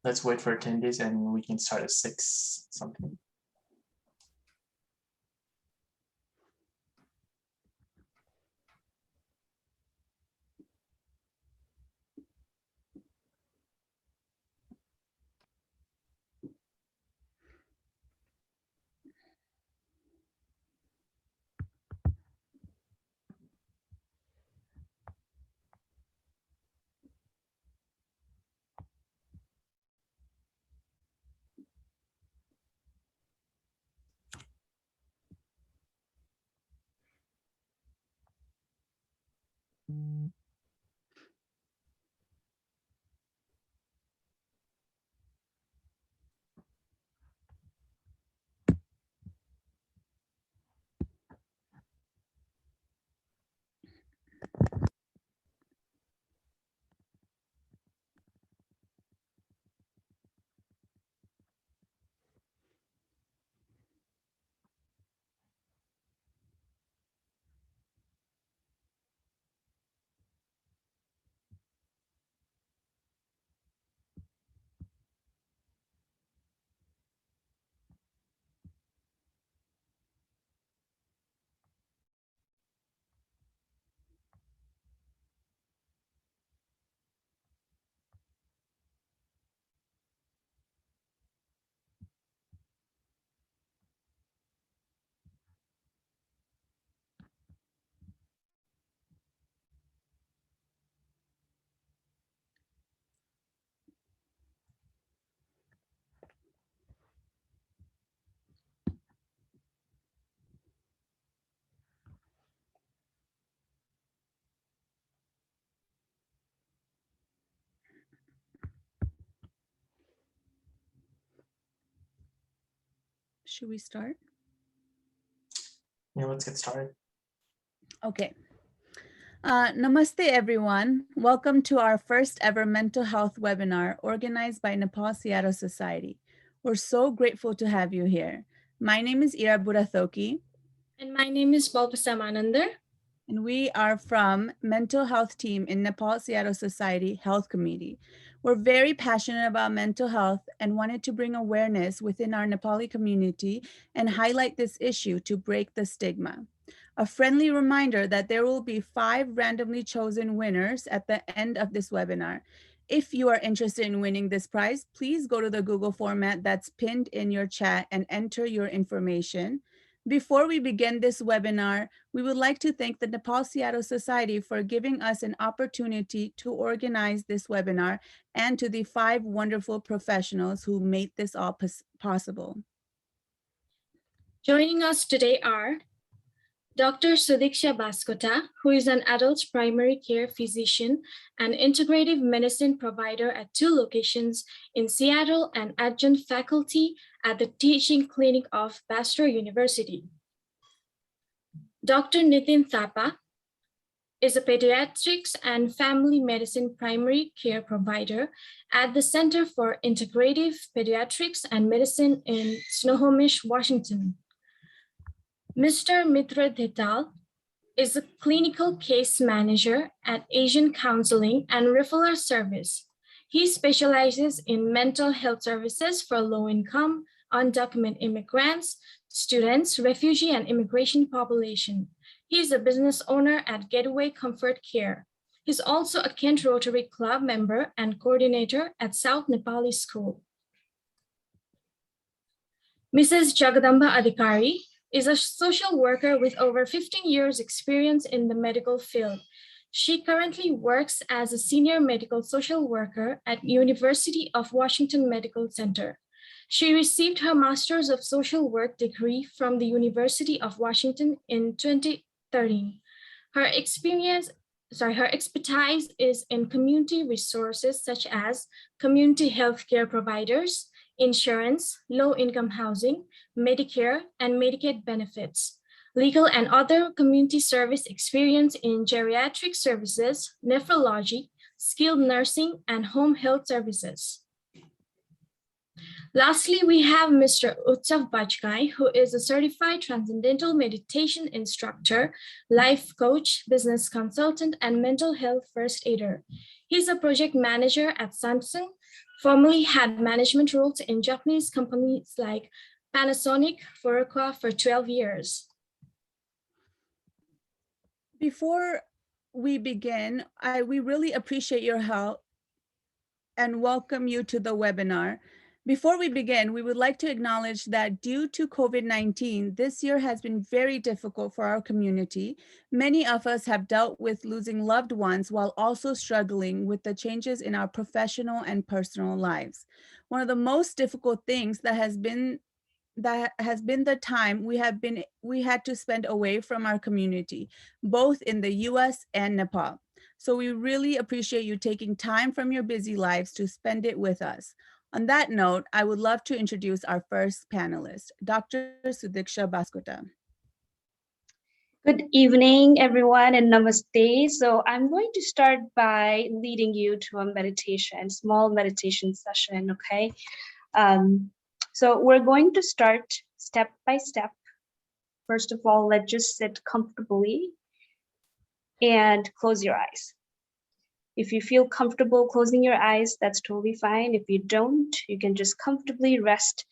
let's wait for attendees and we can start at 6 something. Should we start? Yeah, let's get started. Okay. Namaste, everyone. Welcome to our first ever mental health webinar organized by Nepal Seattle Society. We're so grateful to have you here. My name is Ira Burathoki. And my name is Balpasamanander. And we are from mental health team in Nepal Seattle Society Health Committee. We're very passionate about mental health and wanted to bring awareness within our Nepali community and highlight this issue to break the stigma. A friendly reminder that there will be 5 randomly chosen winners at the end of this webinar. If you are interested in winning this prize, please go to the Google format that's pinned in your chat and enter your information. Before we begin this webinar, we would like to thank the Nepal Seattle Society for giving us an opportunity to organize this webinar and to the 5 wonderful professionals who made this all possible. Joining us today are Dr. Sudhiksha Bhaskota, who is an adult primary care physician and integrative medicine provider at 2 locations in Seattle and adjunct faculty at the teaching clinic of Bastrop University. Dr. Nitin Thapa is a pediatrics and family medicine primary care provider at the Center for Integrative Pediatrics and Medicine in Snohomish, Washington. Mr. Mitra Dhetal is a clinical case manager at Asian Counseling and Referral Service. He specializes in mental health services for low-income, undocumented immigrants, students, refugee, and immigration population. He is a business owner at Getaway Comfort Care. He's also a Kent Rotary Club member and coordinator at South Nepali School. Mrs. Jagadamba Adhikari is a social worker with over 15 years experience in the medical field. She currently works as a senior medical social worker at University of Washington Medical Center. She received her Master's of Social Work degree from the University of Washington in 2013. Her expertise is in community resources such as community healthcare providers, insurance, low-income housing, Medicare, and Medicaid benefits, legal and other community service experience in geriatric services, nephrology, skilled nursing, and home health services. Lastly, we have Mr. Utsav Bajkai, who is a certified Transcendental Meditation instructor, life coach, business consultant, and mental health first aider. He's a project manager at Samsung formerly had management roles in Japanese companies like Panasonic, Furukawa for 12 years. Before we begin, we really appreciate your help and welcome you to the webinar. Before we begin, we would like to acknowledge that due to COVID-19, this year has been very difficult for our community. Many of us have dealt with losing loved ones while also struggling with the changes in our professional and personal lives. One of the most difficult things that has been the time we had to spend away from our community, both in the US and Nepal. So we really appreciate you taking time from your busy lives to spend it with us. On that note, I would love to introduce our first panelist, Dr. Sudhiksha Bhaskota. Good evening, everyone, and namaste. So I'm going to start by leading you to a meditation, small meditation session, okay? So we're going to start step by step. First of all, let's just sit comfortably and close your eyes. If you feel comfortable closing your eyes, that's totally fine. If you don't, you can just comfortably rest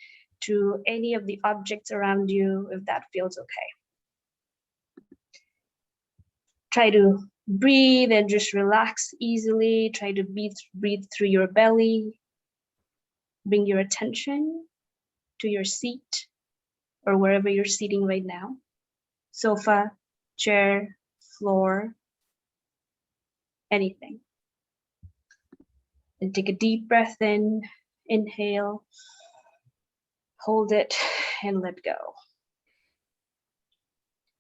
to any of the objects around you if that feels okay. Try to breathe and just relax easily. Try to breathe through your belly. Bring your attention to your seat or wherever you're sitting right now. Sofa, chair, floor, anything. And take a deep breath in, inhale, hold it, and let go.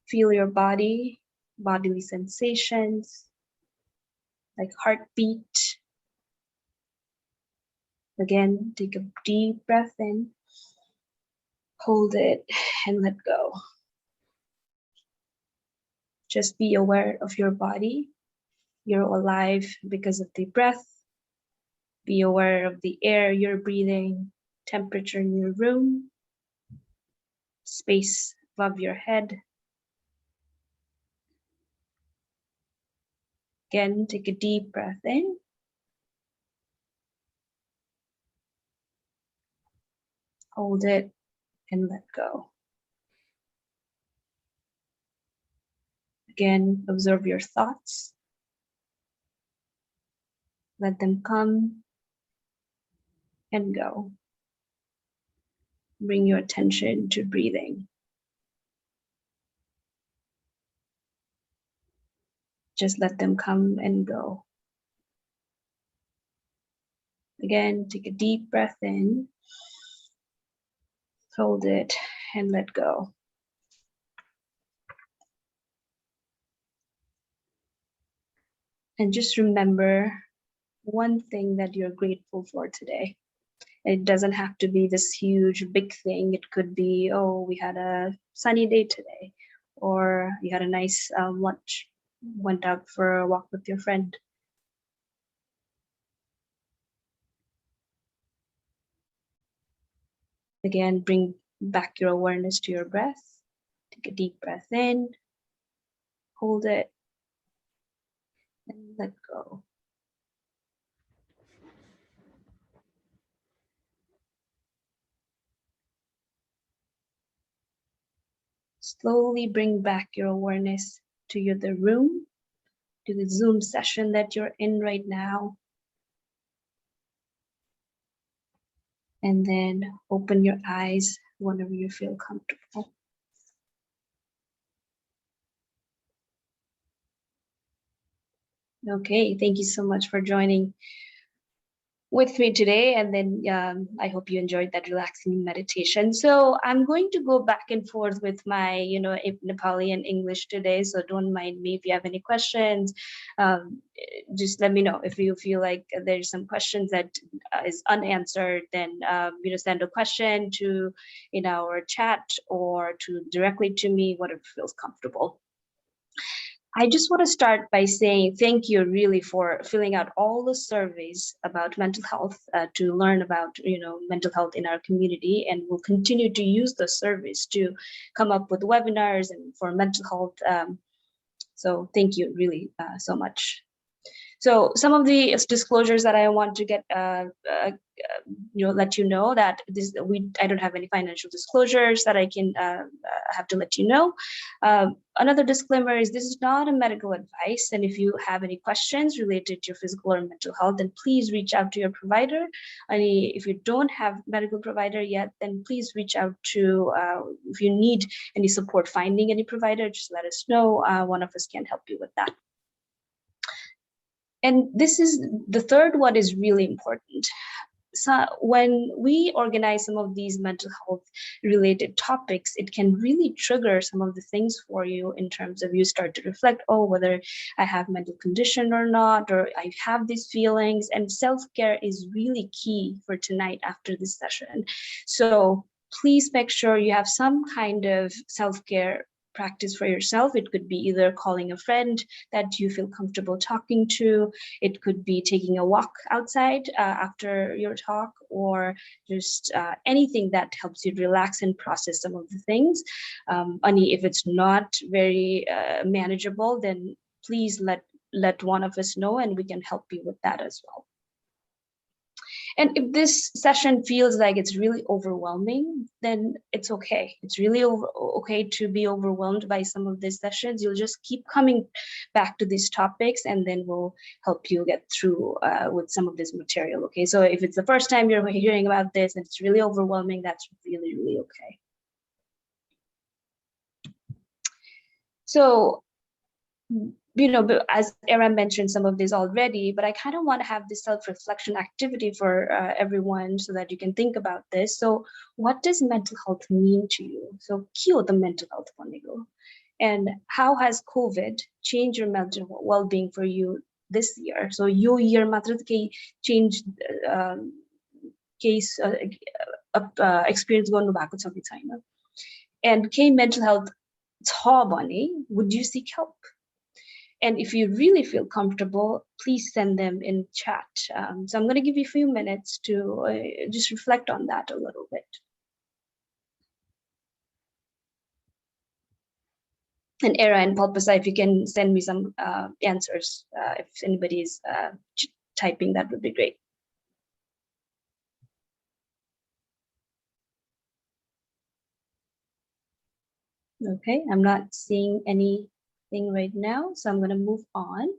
Feel your body, bodily sensations, like heartbeat. Again, take a deep breath in, hold it, and let go. Just be aware of your body. You're alive because of the breath. Be aware of the air you're breathing, temperature in your room, space above your head. Again, take a deep breath in. Hold it and let go. Again, observe your thoughts. Let them come and go. Bring your attention to breathing. Just let them come and go. Again, take a deep breath in. Hold it and let go. And just remember one thing that you're grateful for today. It doesn't have to be this huge, big thing. It could be, oh, we had a sunny day today, or you had a nice lunch, went out for a walk with your friend. Again, bring back your awareness to your breath. Take a deep breath in, hold it, and let go. Slowly bring back your awareness to the room, to the Zoom session that you're in right now. And then open your eyes whenever you feel comfortable. Okay, thank you so much for joining with me today, and then I hope you enjoyed that relaxing meditation. So I'm going to go back and forth with my Nepali and English today, so don't mind me. If you have any questions, just let me know. If you feel like there's some questions that is unanswered, then send a question to in our chat or to directly to me, whatever feels comfortable. I just want to start by saying thank you really for filling out all the surveys about mental health to learn about mental health in our community, and we'll continue to use those surveys to come up with webinars and for mental health. So thank you really so much. So some of the disclosures that I want to get, let you know that I don't have any financial disclosures that I can have to let you know. Another disclaimer is this is not a medical advice, and if you have any questions related to your physical or mental health, then please reach out to your provider. And if you don't have medical provider yet, then please reach out to, if you need any support finding any provider, just let us know. One of us can help you with that. And this is the third one is really important. So when we organize some of these mental health related topics, it can really trigger some of the things for you in terms of you start to reflect, oh, whether I have mental condition or not, or I have these feelings. And self-care is really key for tonight after this session. So please make sure you have some kind of self-care practice for yourself. It could be either calling a friend that you feel comfortable talking to. It could be taking a walk outside after your talk, or just anything that helps you relax and process some of the things. If it's not very manageable, then please let one of us know and we can help you with that as well. And if this session feels like it's really overwhelming, then it's okay. It's really okay to be overwhelmed by some of these sessions. You'll just keep coming back to these topics, and then we'll help you get through with some of this material, okay? So if it's the first time you're hearing about this and it's really overwhelming, that's really, really okay. So, as Era mentioned some of this already, but I kind of want to have this self-reflection activity for everyone so that you can think about this. So what does mental health mean to you? So kyo the mental health bhanego. And how has COVID changed your mental well-being for you this year? So yo year matra change case experience गर्नु भएको छ कि छैन? And K mental health छ भने, would you seek help? And if you really feel comfortable, please send them in chat. So I'm going to give you a few minutes to just reflect on that a little bit. And Era and Palpasa, if you can send me some answers, if anybody is typing, that would be great. Okay, I'm not seeing anything right now, so I'm going to move on.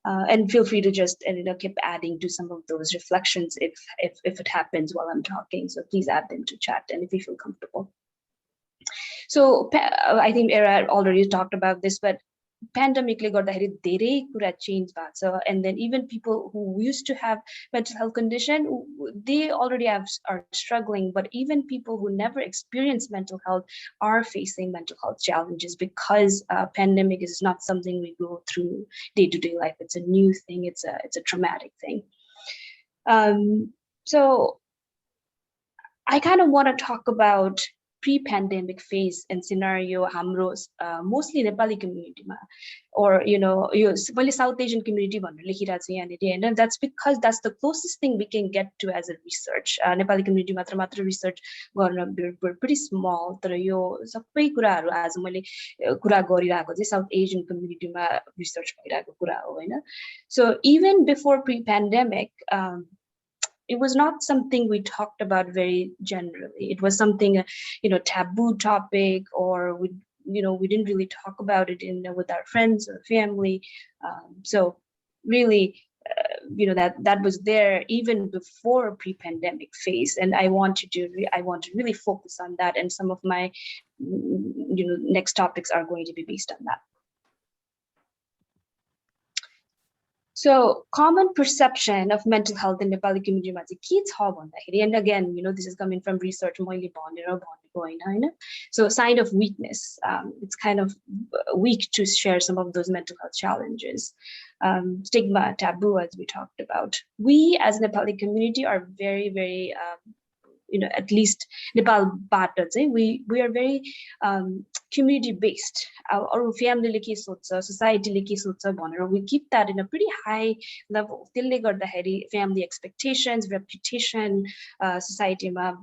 And feel free to just keep adding to some of those reflections if it happens while I'm talking. So please add them to chat, and if you feel comfortable. So I think Era already talked about this, but pandemically गर्दाखेरि धेरै कुरा change भएको छ, and then even people who used to have mental health condition, they already are struggling, but even people who never experienced mental health are facing mental health challenges because pandemic is not something we go through day-to-day life. It's a new thing. It's a traumatic thing. So I kind of want to talk about pre-pandemic phase and scenario hamros mostly Nepali community ma, or South Asian community and that's because that's the closest thing we can get to as a research. Nepali community matra research we're pretty small, तर यो सबै कुराहरु आज मैले कुरा गरिरहेको चाहिँ South Asian community ma research भइरहेको कुरा हो हैन. So even before pre-pandemic, it was not something we talked about very generally. It was something, taboo topic, or we didn't really talk about it with our friends or family. So really, that was there even before pre-pandemic phase. And I want to really focus on that. And some of my, next topics are going to be based on that. So common perception of mental health in Nepali community ma चाहिँ के छ भन्दाखेरि, and again, this is coming from research मैले भनेको हैन. So sign of weakness. It's kind of weak to share some of those mental health challenges. Stigma, taboo, as we talked about. We as Nepali community are very, very at least Nepal bata चाहिँ we are very community based. Our family le ke socha, society le ke socha bhanera we keep that in a pretty high level. त्यसले गर्दाखेरि family expectations, reputation, society ma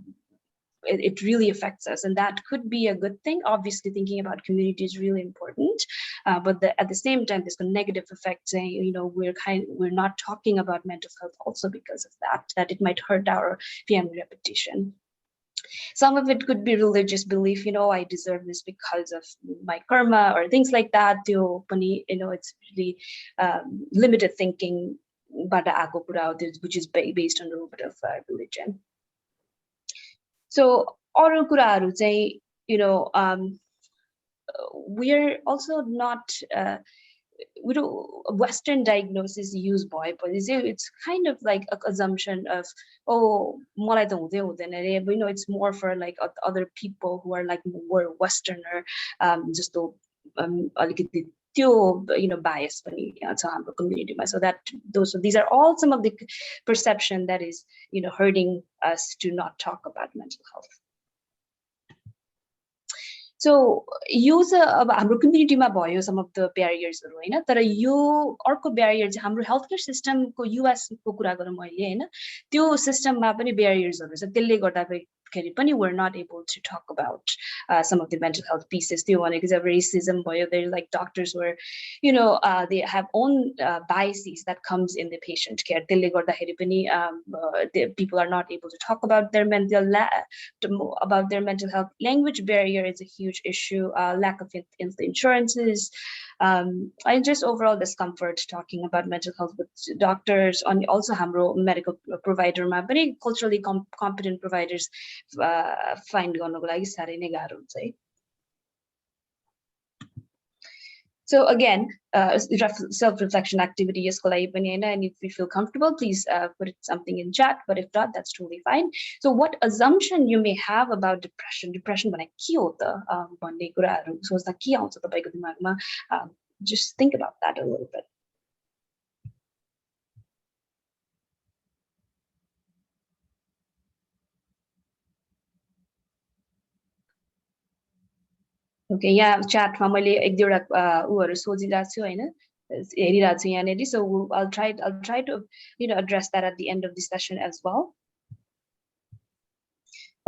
it really affects us, and that could be a good thing. Obviously, thinking about community is really important, but at the same time, there's a negative effect saying, you know, we're not talking about mental health also because of that it might hurt our family reputation. Some of it could be religious belief, you know, I deserve this because of my karma or things like that. You know, it's really limited thinking, which is based on a little bit of religion. So, oral kuraharu चाहिँ, you know, we're also not, we don't, Western diagnosis use boy, but it's kind of like an assumption of, oh, मलाई त हुँदै हुँदैन रे, but you know, it's more for like other people who are like more Westerner, जस्तो अलिकति त्यो, you know, bias पनि छ हाम्रो community-मा. So that these are all some of the perception that is, you know, hurting us to not talk about mental health. So use अब हाम्रो community-मा भयो some of the barriers-हरु हैन, तर यो अर्को barrier चाहिँ हाम्रो healthcare system को US को कुरा गरौँ अहिले हैन, त्यो system-मा पनि barriers-हरु छ, त्यसले गर्दाखेरि पनि we're not able to talk about some of the mental health pieces. त्यो भनेको चाहिँ racism भयो, they're like doctors where, you know, they have own biases that comes in the patient care. त्यसले गर्दाखेरि पनि people are not able to talk about their mental health. Language barrier is a huge issue, lack of insurances, and just overall discomfort talking about mental health with doctors. And also हाम्रो medical provider-मा पनि culturally competent providers find गर्नको लागि साह्रै नै गाह्रो हुन्छ है. So again, self-reflection activity यसको लागि पनि हैन, and if you feel comfortable, please put something in chat, but if not, that's totally fine. So what assumption you may have about depression भनेको के हो त भन्ने कुराहरु सोच्दा के आउँछ तपाईको दिमागमा, just think about that a little bit. Okay, yeah, chat मा मैले एक दुईवटा उहरु सोचिरहेको छु हैन, हेरिरहेको छु यहाँनेरि. So I'll try to, you know, address that at the end of the session as well.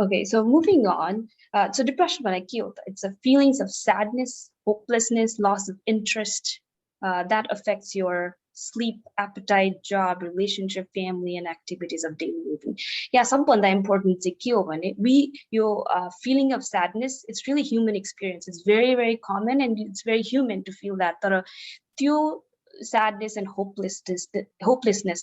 Okay, so moving on. So depression भनेको के हो त? It's a feelings of sadness, hopelessness, loss of interest that affects your sleep, appetite, job, relationship, family, and activities of daily living. Yeah, सबभन्दा important चाहिँ के हो भने your feeling of sadness, it's really human experience. It's very, very common, and it's very human to feel that. तर त्यो sadness and hopelessness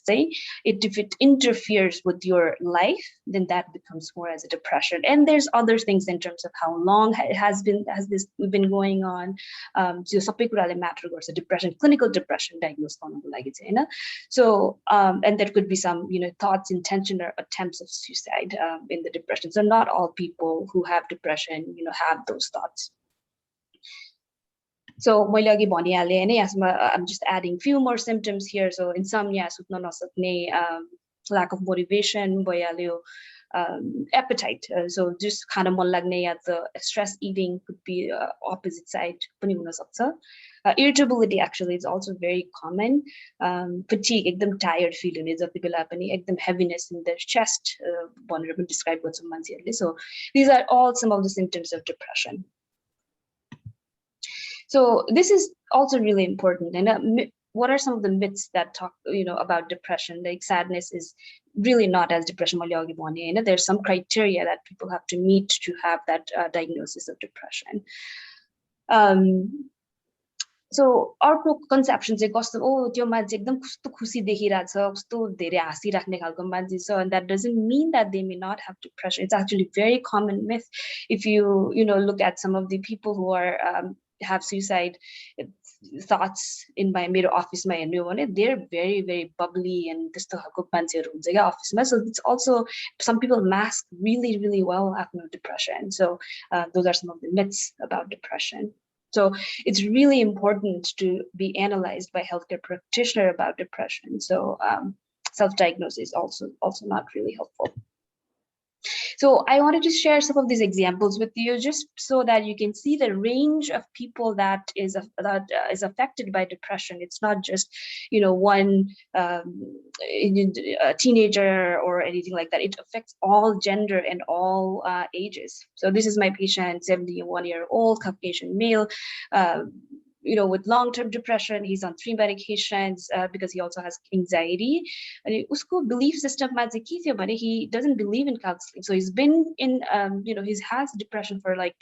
say if it interferes with your life, then that becomes more as a depression. And there's other things in terms of how long has this been going on. So sabai kurale matter garcha, depression, clinical depression diagnosed गर्नको लागि चाहिँ हैन. So and there could be some, you know, thoughts, intention, or attempts of suicide in the depression. So not all people who have depression, you know, have those thoughts. So I'm just adding few more symptoms here. So insomnia, sutna nasakne, lack of motivation, appetite. So just kind of the stress eating could be opposite side. Irritability actually is also very common. Fatigue, ekdam tired feeling is ekdam heaviness in the chest. Describe what some. So these are all some of the symptoms of depression. So this is also really important. And what are some of the myths that talk, you know, about depression? Like sadness is really not as depression. There's some criteria that people have to meet to have that diagnosis of depression. So our conception चाहिँ कस्तो, oh त्यो मान्छे एकदम कस्तो खुसी देखिरहेछ, कस्तो धेरै हाँसिराख्ने खालको मान्छे छ, and that doesn't mean that they may not have depression. It's actually a very common myth. If you look at some of the people who are have suicide thoughts in my मेरो office ma हेर्नु भने, they're very, very bubbly and त्यस्तो खालको मान्छेहरु हुन्छ क्या office मा. So it's also, some people mask really, really well आफ्नो depression. So those are some of the myths about depression. So it's really important to be analyzed by healthcare practitioner about depression. So self-diagnosis is also not really helpful. So I wanted to share some of these examples with you, just so that you can see the range of people that is affected by depression. It's not just, one a teenager or anything like that. It affects all gender and all ages. So this is my patient, 71-year-old Caucasian male, with long-term depression. He's on 3 medications because he also has anxiety. And usko belief system he doesn't believe in counseling. So he's been in, he has depression for like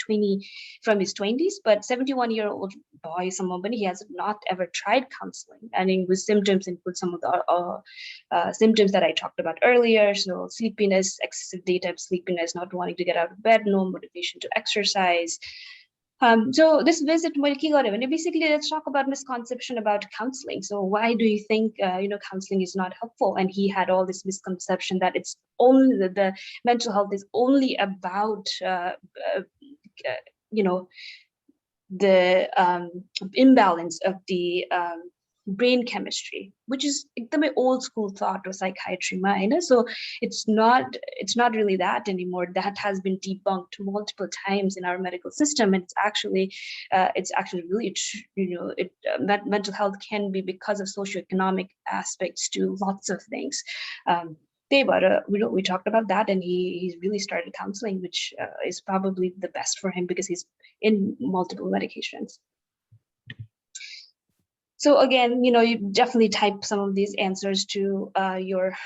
from his 20s, but 71-year-old boy, he has not ever tried counseling. And with symptoms include some of the symptoms that I talked about earlier. So sleepiness, excessive daytime sleepiness, not wanting to get out of bed, no motivation to exercise. So this visit, basically, let's talk about misconception about counseling. So why do you think, counseling is not helpful? And he had all this misconception that it's only the mental health is only about, the imbalance of the brain chemistry, which is the old school thought of psychiatry. So it's not really that anymore. That has been debunked multiple times in our medical system, and it's actually really mental health can be because of socioeconomic aspects to lots of things. We talked about that, and he's really started counseling, which is probably the best for him because he's in multiple medications. So again, you definitely type some of these answers to your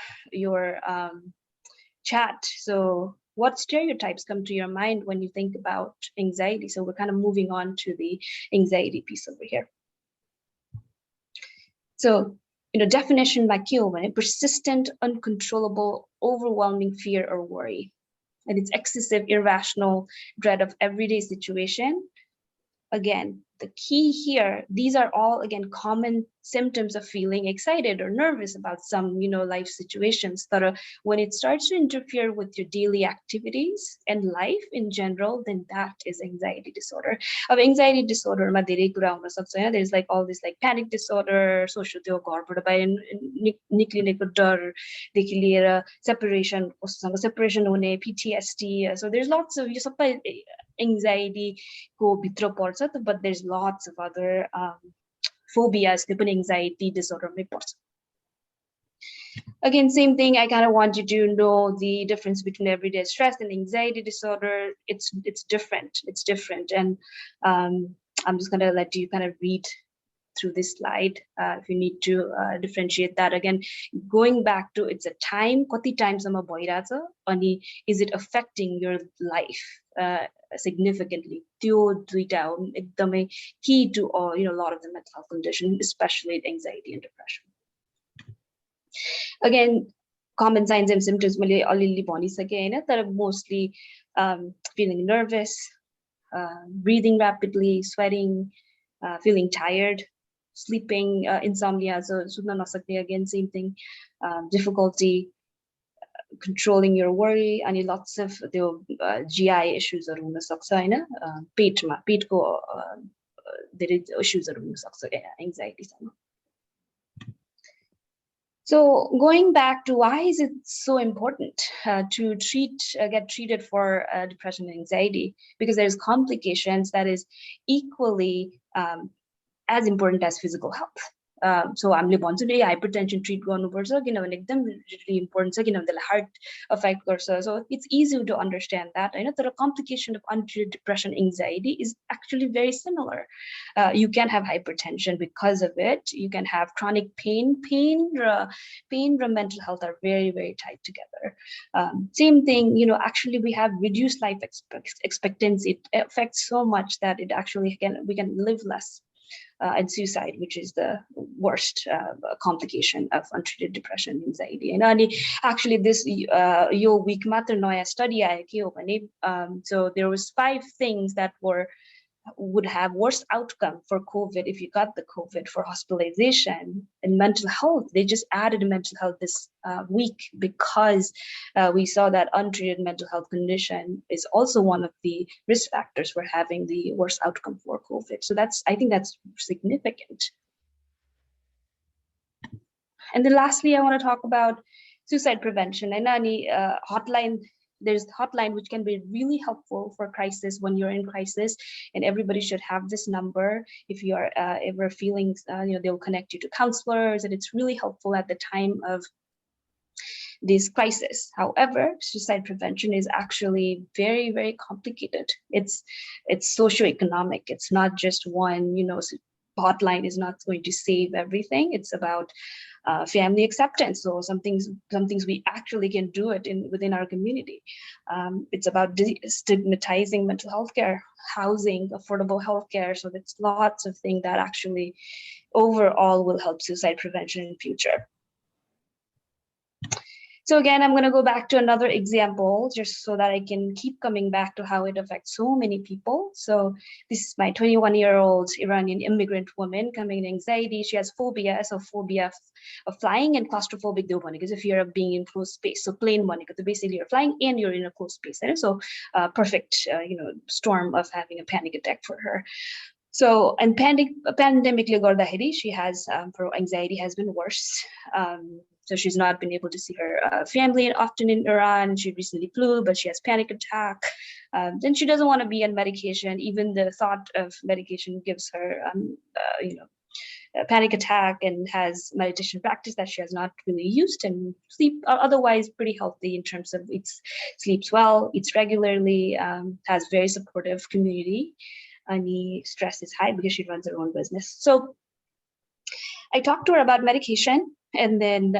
chat. So what stereotypes come to your mind when you think about anxiety? So we're kind of moving on to the anxiety piece over here. So, definition by Kiyoma, persistent, uncontrollable, overwhelming fear or worry. And it's excessive, irrational dread of everyday situation. Again, the key here, these are all, again, common symptoms of feeling excited or nervous about some, life situations that when it starts to interfere with your daily activities and life in general, then that is anxiety disorder. Of anxiety disorder, there's like all this like panic disorder, social separation, PTSD. So there's lots of anxiety go bitra parcha, but there's lots of other phobias, anxiety disorder. Again, same thing. I kind of want you to know the difference between everyday stress and anxiety disorder. It's different. It's different, and I'm just gonna let you kind of read through this slide if you need to differentiate that. Again, going back to it's a time, kati times sama bhairachha ani is it affecting your life significantly? Tyo duita ho ekdamai key to a lot of the mental health conditions, especially anxiety and depression. Again, common signs and symptoms मैले अलिअलि भनिसके हैन, तर mostly feeling nervous, breathing rapidly, sweating, feeling tired, sleeping, insomnia, so सुत्न नसक्ने, again same thing, difficulty controlling your worry, and lots of the GI issues are हुन सक्छ हैन, पेटको धेरै issues are हुन सक्छ anxiety सँग. So going back to why is it so important to get treated for depression and anxiety? Because there's complications that is equally as important as physical health. So हामीले भन्छु नि hypertension treat गर्नुपर्छ किनभने एकदम really important छ किनभने त्यसले heart affect गर्छ. So it's easy to understand that हैन, तर complication of untreated depression anxiety is actually very similar. You can have hypertension because of it. You can have chronic pain and mental health are very, very tied together. Same thing, actually we have reduced life expectancy. It affects so much that it actually we can live less. And suicide, which is the worst complication of untreated depression and anxiety. And actually this yo week matra naya study aayo ke ho bhane, so there was 5 things that would have worse outcome for COVID if you got the COVID for hospitalization and mental health. They just added mental health this week because we saw that untreated mental health condition is also one of the risk factors for having the worst outcome for COVID. So I think that's significant. And then lastly, I want to talk about suicide prevention. And hotline there's hotline which can be really helpful for crisis when you're in crisis, and everybody should have this number. If you are ever feeling, they'll connect you to counselors, and it's really helpful at the time of this crisis. However, suicide prevention is actually very, very complicated. It's socioeconomic. It's not just one, hotline is not going to save everything. It's about family acceptance. So some things we actually can do it within our community. It's about stigmatizing mental health care, housing, affordable health care. So that's lots of things that actually overall will help suicide prevention in future. So again, I'm going to go back to another example just so that I can keep coming back to how it affects so many people. So this is my 21-year-old Iranian immigrant woman coming in anxiety. She has phobia, so phobia of flying and claustrophobic because if you're being in closed space, so plane money, so basically you're flying and you're in a closed space. And so perfect, storm of having a panic attack for her. So, and pandemic she has, her anxiety has been worse. So she's not been able to see her family often in Iran. She recently flew, but she has panic attack. Then she doesn't want to be on medication. Even the thought of medication gives her, a panic attack, and has meditation practice that she has not really used, and sleep otherwise pretty healthy in terms of sleeps well, eats regularly, has very supportive community. And stress is high because she runs her own business. So I talked to her about medication, and then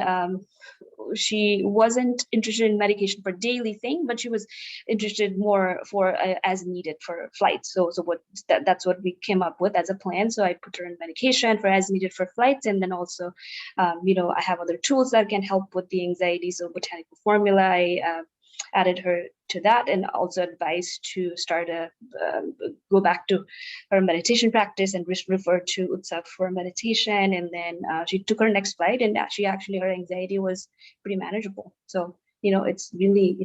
she wasn't interested in medication for daily thing, but she was interested more for as needed for flights. So that's what we came up with as a plan. So I put her in medication for as needed for flights, and then also, I have other tools that can help with the anxiety. So botanical formula, I added her to that, and also advised to start go back to her meditation practice and refer to Utsav for meditation. And then she took her next flight, and her anxiety was pretty manageable. So it's really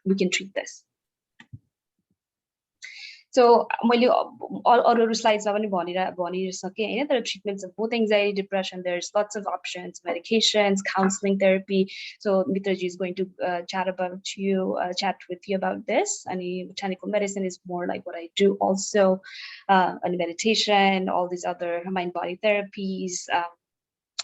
we can treat this. So मैले अरू slides पनि भनिसकेँ हैन, तर treatments of both anxiety, depression, there's lots of options, medications, counseling, therapy. So Mitraji is going to chat with you about this. And botanical medicine is more like what I do also, and meditation, all these other mind-body therapies,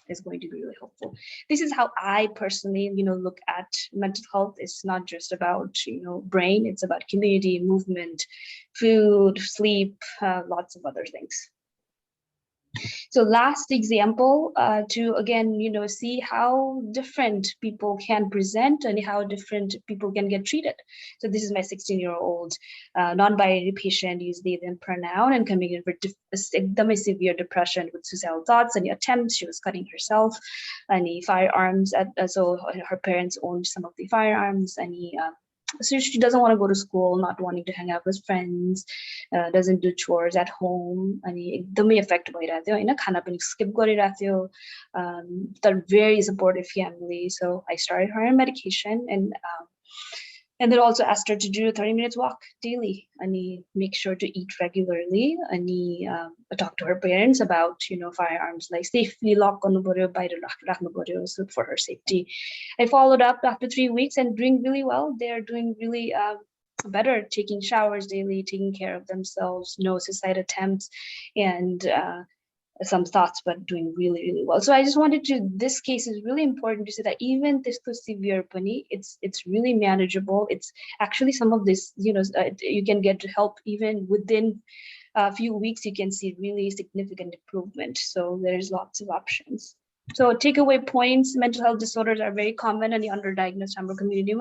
is going to be really helpful. This is how I personally, look at mental health. It's not just about, brain, it's about community, movement, food, sleep, lots of other things. So last example, to again, see how different people can present and how different people can get treated. So this is my 16-year-old non-binary patient, use they them pronoun, and coming in for severe depression with suicidal thoughts and attempts. She was cutting herself, and firearms. So her parents owned some of the firearms, and so she doesn't want to go to school, not wanting to hang out with friends, doesn't do chores at home, and एकदमै affect भइरहेको थियो हैन, खाना पनि skip गरिरहेको थियो, but very supportive family. So I started her on medication, and then also asked her to do a 30-minute walk daily, and make sure to eat regularly, and talk to her parents about firearms, like safely lock गर्नु पर्यो, बाहिर राख्नु पर्यो, so for her safety. I followed up after 3 weeks and doing really well. They're doing really better, taking showers daily, taking care of themselves, no suicide attempts, and some thoughts, but doing really, really well. So I just wanted to, this case is really important to say that even this severe pani, it's really manageable. It's actually some of this, you can get help even within a few weeks, you can see really significant improvement. So there's lots of options. So takeaway points, mental health disorders are very common in the underdiagnosed Hamburg community.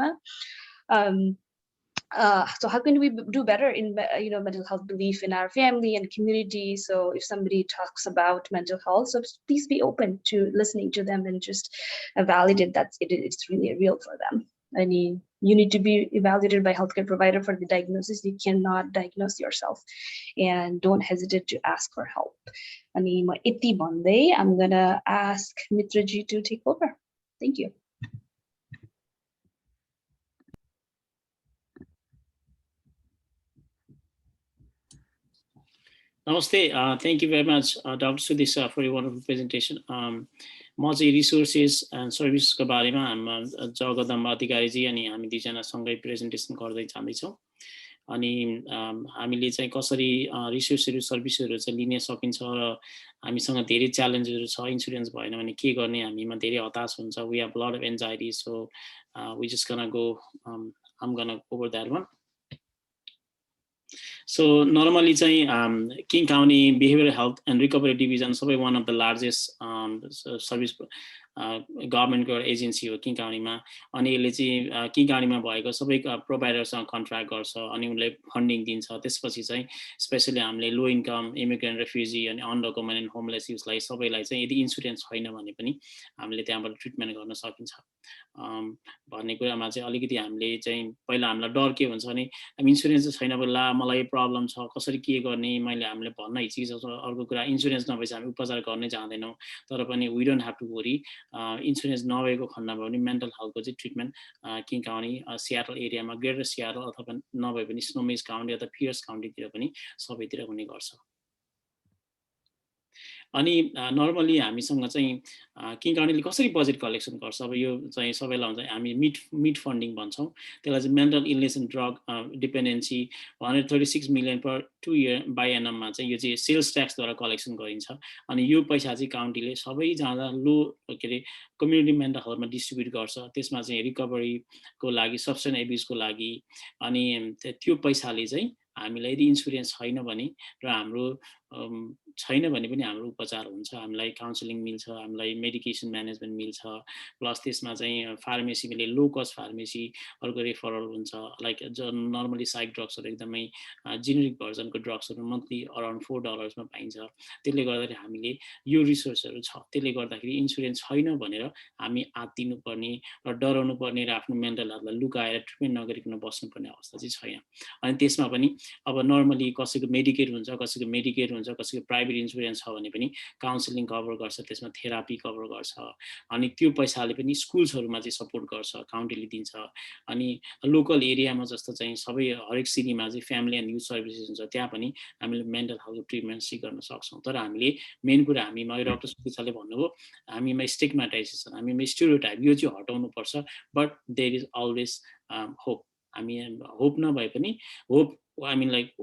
So how can we do better in mental health belief in our family and community? So if somebody talks about mental health, so please be open to listening to them and just validate that it's really real for them. I mean, you need to be evaluated by a healthcare provider for the diagnosis. You cannot diagnose yourself, and don't hesitate to ask for help. I mean, I'm gonna ask Mitraji to take over. Thank you. Namaste. Thank you very much, Dr. Sudhiksha, for your wonderful presentation. म चाहिँ resources end सर्भिसको बारेमा हाम्रो जगदम्बा अधिकारीजी अनि हामी दुईजना सँगै presentation गर्दै जाँदैछौँ। अनि हामीले चाहिँ कसरी रिसोर्सहरू सर्भिसहरू चाहिँ लिन सकिन्छ र हामीसँग धेरै च्यालेन्जहरू छ, इन्सुरेन्स भएन भने के गर्ने, हामीमा धेरै हताश हुन्छ, we have lot of anxiety, so we just gonna go I'm gonna over that one. So normally चाहिँ King County Behavioral Health and Recovery Division सबै one of the largest service गभर्मेन्टको एजेन्सी हो किङ काउन्टीमा। अनि यसले चाहिँ king काउन्टीमा भएको सबै प्रोभाइडरसँग contract गर्छ अनि उनले फन्डिङ दिन्छ। त्यसपछि चाहिँ स्पेसली हामीले लो इन्कम इमिग्रेन्ट रेफ्युजी अनि अनडकुमेन्टेड एन्ड होमलेस युथलाई सबैलाई चाहिँ यदि इन्सुरेन्स छैन भने पनि हामीले त्यहाँबाट ट्रिटमेन्ट गर्न सकिन्छ भन्ने कुरामा चाहिँ अलिकति हामीले चाहिँ पहिला हामीलाई डर के हुन्छ भने इन्सुरेन्स छैन भने ला मलाई प्रब्लम छ कसरी के गर्ने मैले हामीले भन्न हिचकिचाउँछ। अर्को कुरा इन्सुरेन्स नभएपछि हामी उपचार गर्नै जाँदैनौँ, तर पनि we don't have to worry. Insurance नभएको खण्डमा पनि मेन्टल हेल्थको चाहिँ ट्रिटमेन्ट किङ काउन्टी सियाटल एरियामा ग्रेटर सियाटल अथवा नभए पनि स्नोमेज काउन्टी अथवा पियर्स काउन्टीतिर पनि सबैतिर हुने गर्छ। अनि नर्मली हामीसँग चाहिँ किङ काउन्टीले कसरी बजेट कलेक्सन गर्छ, अब यो चाहिँ सबैलाई हुन्छ हामी मिड फन्डिङ भन्छौँ त्यसलाई चाहिँ mental illness end drug dependency 136 million पर 2 year बाई एनममा चाहिँ यो चाहिँ सेल्स ट्याक्सद्वारा कलेक्सन गरिन्छ। अनि यो पैसा चाहिँ काउन्टीले सबैजना लो के अरे कम्युनिटी मेन्टल हेल्थमा डिस्ट्रिब्युट गर्छ। त्यसमा चाहिँ रिकभरीको लागि सब्सटेन्स एब्युजको लागि अनि त्यो पैसाले चाहिँ हामीलाई यदि इन्सुरेन्स छैन भने र हाम्रो छैन भने पनि हाम्रो उपचार हुन्छ, हामीलाई काउन्सिलिङ मिल्छ, हामीलाई मेडिकेसन म्यानेजमेन्ट मिल्छ, प्लस त्यसमा चाहिँ फार्मेसीले लो कस्ट फार्मेसीहरूको रेफरल हुन्छ। लाइक नर्मली साइक ड्रग्सहरू एकदमै जेनेरिक भर्जनको ड्रग्सहरू मन्थली अराउन्ड $4 पाइन्छ। त्यसले गर्दाखेरि हामीले यो रिसोर्सहरू छ, त्यसले गर्दाखेरि इन्सुरेन्स छैन भनेर हामी आत्तिनु पर्ने र डराउनु पर्ने र आफ्नो मेन्टल हेल्थलाई लुकाएर ट्रिटमेन्ट नगरिकन बस्नुपर्ने अवस्था चाहिँ छैन। अनि त्यसमा पनि अब नर्मली कसैको मेडिकेट हुन्छ, कसैको मेडिकेट हुन्छ, कसैको प्राइभेट इन्सुरेन्स छ भने पनि काउन्सिलिङ कभर गर्छ, त्यसमा थेरापी कभर गर्छ। अनि त्यो पैसाले पनि स्कुल्सहरूमा चाहिँ सपोर्ट गर्छ, काउन्टीले दिन्छ। अनि लोकल एरियामा जस्तो चाहिँ सबै हरेक सिटीमा चाहिँ फ्यामिली एन्ड युथ सर्भिसेस हुन्छ, त्यहाँ पनि हामीले मेन्टल हेल्थ ट्रिटमेन्ट सिक गर्न सक्छौँ। तर हामीले मेन कुरा हामीमा डाक्टर सुधिक्षाले भन्नुभयो हामीमा स्टिग्माटाइजेसन, हामीमा स्टेरियोटाइप यो चाहिँ हटाउनुपर्छ। But there is always hope. हामी होप नभए पनि hope I mean like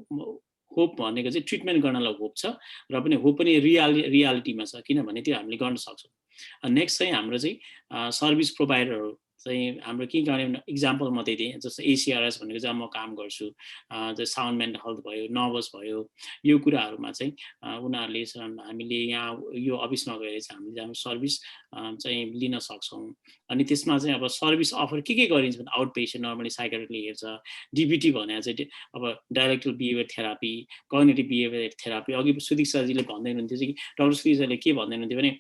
hope भनेको चाहिँ ट्रिटमेन्ट गर्नलाई होप छ र पनि होप पनि रियालिटीमा छ, किनभने त्यो हामीले गर्न सक्छौँ। नेक्स्ट चाहिँ हाम्रो चाहिँ सर्भिस प्रोभाइडरहरू चाहिँ हाम्रो किङ काउन्टीमा इक्जाम्पल मात्रै दिएँ, जस्तो ACRS भनेको चाहिँ म काम गर्छु, साउन्ड मेन्टल हेल्थ भयो, नर्भस भयो, यो कुराहरूमा चाहिँ उनीहरूले हामीले यहाँ यो अफिसमा गएर चाहिँ हामीले हाम्रो सर्भिस चाहिँ लिन सक्छौँ। अनि त्यसमा चाहिँ अब सर्भिस अफर के गरिन्छ भने आउट पेसेन्ट नर्मली साइकेट्रिकले हेर्छ, DBT भने चाहिँ अब dialectical behaviour therapy, cognitive behaviour therapy. अघि सुदीक्षाजीले भन्दै हुनुहुन्थ्यो चाहिँ कि डाक्टर सुदीक्षाले के भन्दै हुनुहुन्थ्यो भने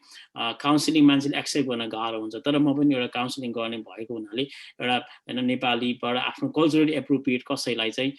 काउन्सिलिङ मान्छेले एक्सेप्ट गर्न गाह्रो हुन्छ, तर म पनि एउटा काउन्सिलिङ गर्ने भएको हुनाले एउटा होइन नेपालीबाट आफ्नो कल्चरली एप्रोप्रिएट कसैलाई चाहिँ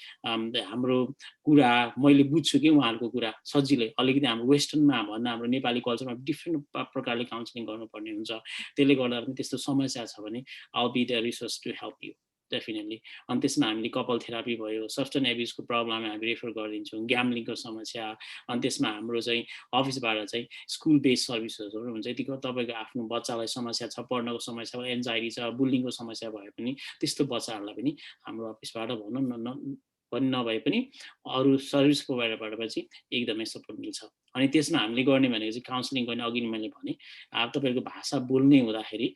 हाम्रो कुरा मैले बुझ्छु कि उहाँहरूको कुरा सजिलै अलिकति हाम्रो वेस्टर्नमा भन्दा हाम्रो नेपाली कल्चरमा डिफ्रेन्ट प्रकारले काउन्सिलिङ गर्नुपर्ने हुन्छ। त्यसले गर्दा पनि त्यस्तो समस्या छ भने I'll be the resource to help you definitely. अनि त्यसमा हामीले कपल थेरापी भयो, सब्सटेन्स एब्युजको प्रब्लम हामी रेफर गरिदिन्छौँ, ग्याम्बलिङको समस्या। अनि त्यसमा हाम्रो चाहिँ अफिसबाट चाहिँ स्कुल बेस्ड सर्भिसहरू हुन्छ। यतिको तपाईँको आफ्नो बच्चालाई समस्या छ, पढ्नको समस्या छ, एन्जाइटी छ, बुलिङको समस्या भए पनि त्यस्तो बच्चाहरूलाई पनि हाम्रो अफिसबाट भनौँ न पनि नभए पनि अरू सर्भिस प्रोभाइडरबाट चाहिँ एकदमै सपोर्ट मिल्छ। अनि त्यसमा हामीले गर्ने भनेको चाहिँ काउन्सिलिङ गर्ने अघि मैले भने तपाईँहरूको भाषा बोल्ने हुँदाखेरि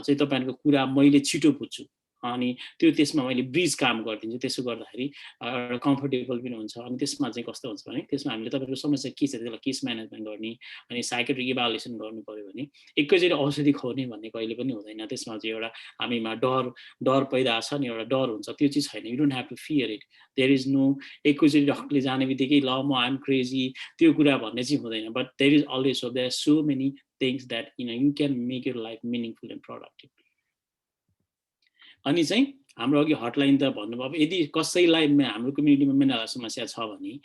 चाहिँ तपाईँहरूको कुरा मैले छिटो बुझ्छु अनि त्यो त्यसमा मैले ब्रिज काम गरिदिन्छु। त्यसो गर्दाखेरि एउटा कम्फर्टेबल पनि हुन्छ। अनि त्यसमा चाहिँ कस्तो हुन्छ भने त्यसमा हामीले तपाईँको समस्या के छ त्यसलाई केस म्यानेजमेन्ट गर्ने अनि साइकेट्रिक इभ्यालुएसन गर्नु पऱ्यो भने एकैचोटि औषधि खुवाउने भन्ने कहिले पनि हुँदैन। त्यसमा चाहिँ एउटा हामीमा डर पैदा छ नि, एउटा डर हुन्छ, त्यो चाहिँ छैन। You don't have to fear it. There is no एकैचोटि डक्टरले जाने बित्तिकै ल म आइएम क्रेजी त्यो कुरा भन्ने चाहिँ हुँदैन। But there is always so there are so many things that you can make your life meaningful and productive. अनि चाहिँ हाम्रो अघि हटलाइन त भन्नुभयो। अब यदि कसैलाई हाम्रो कम्युनिटीमा मेन्टल हेल्थ समस्या छ भने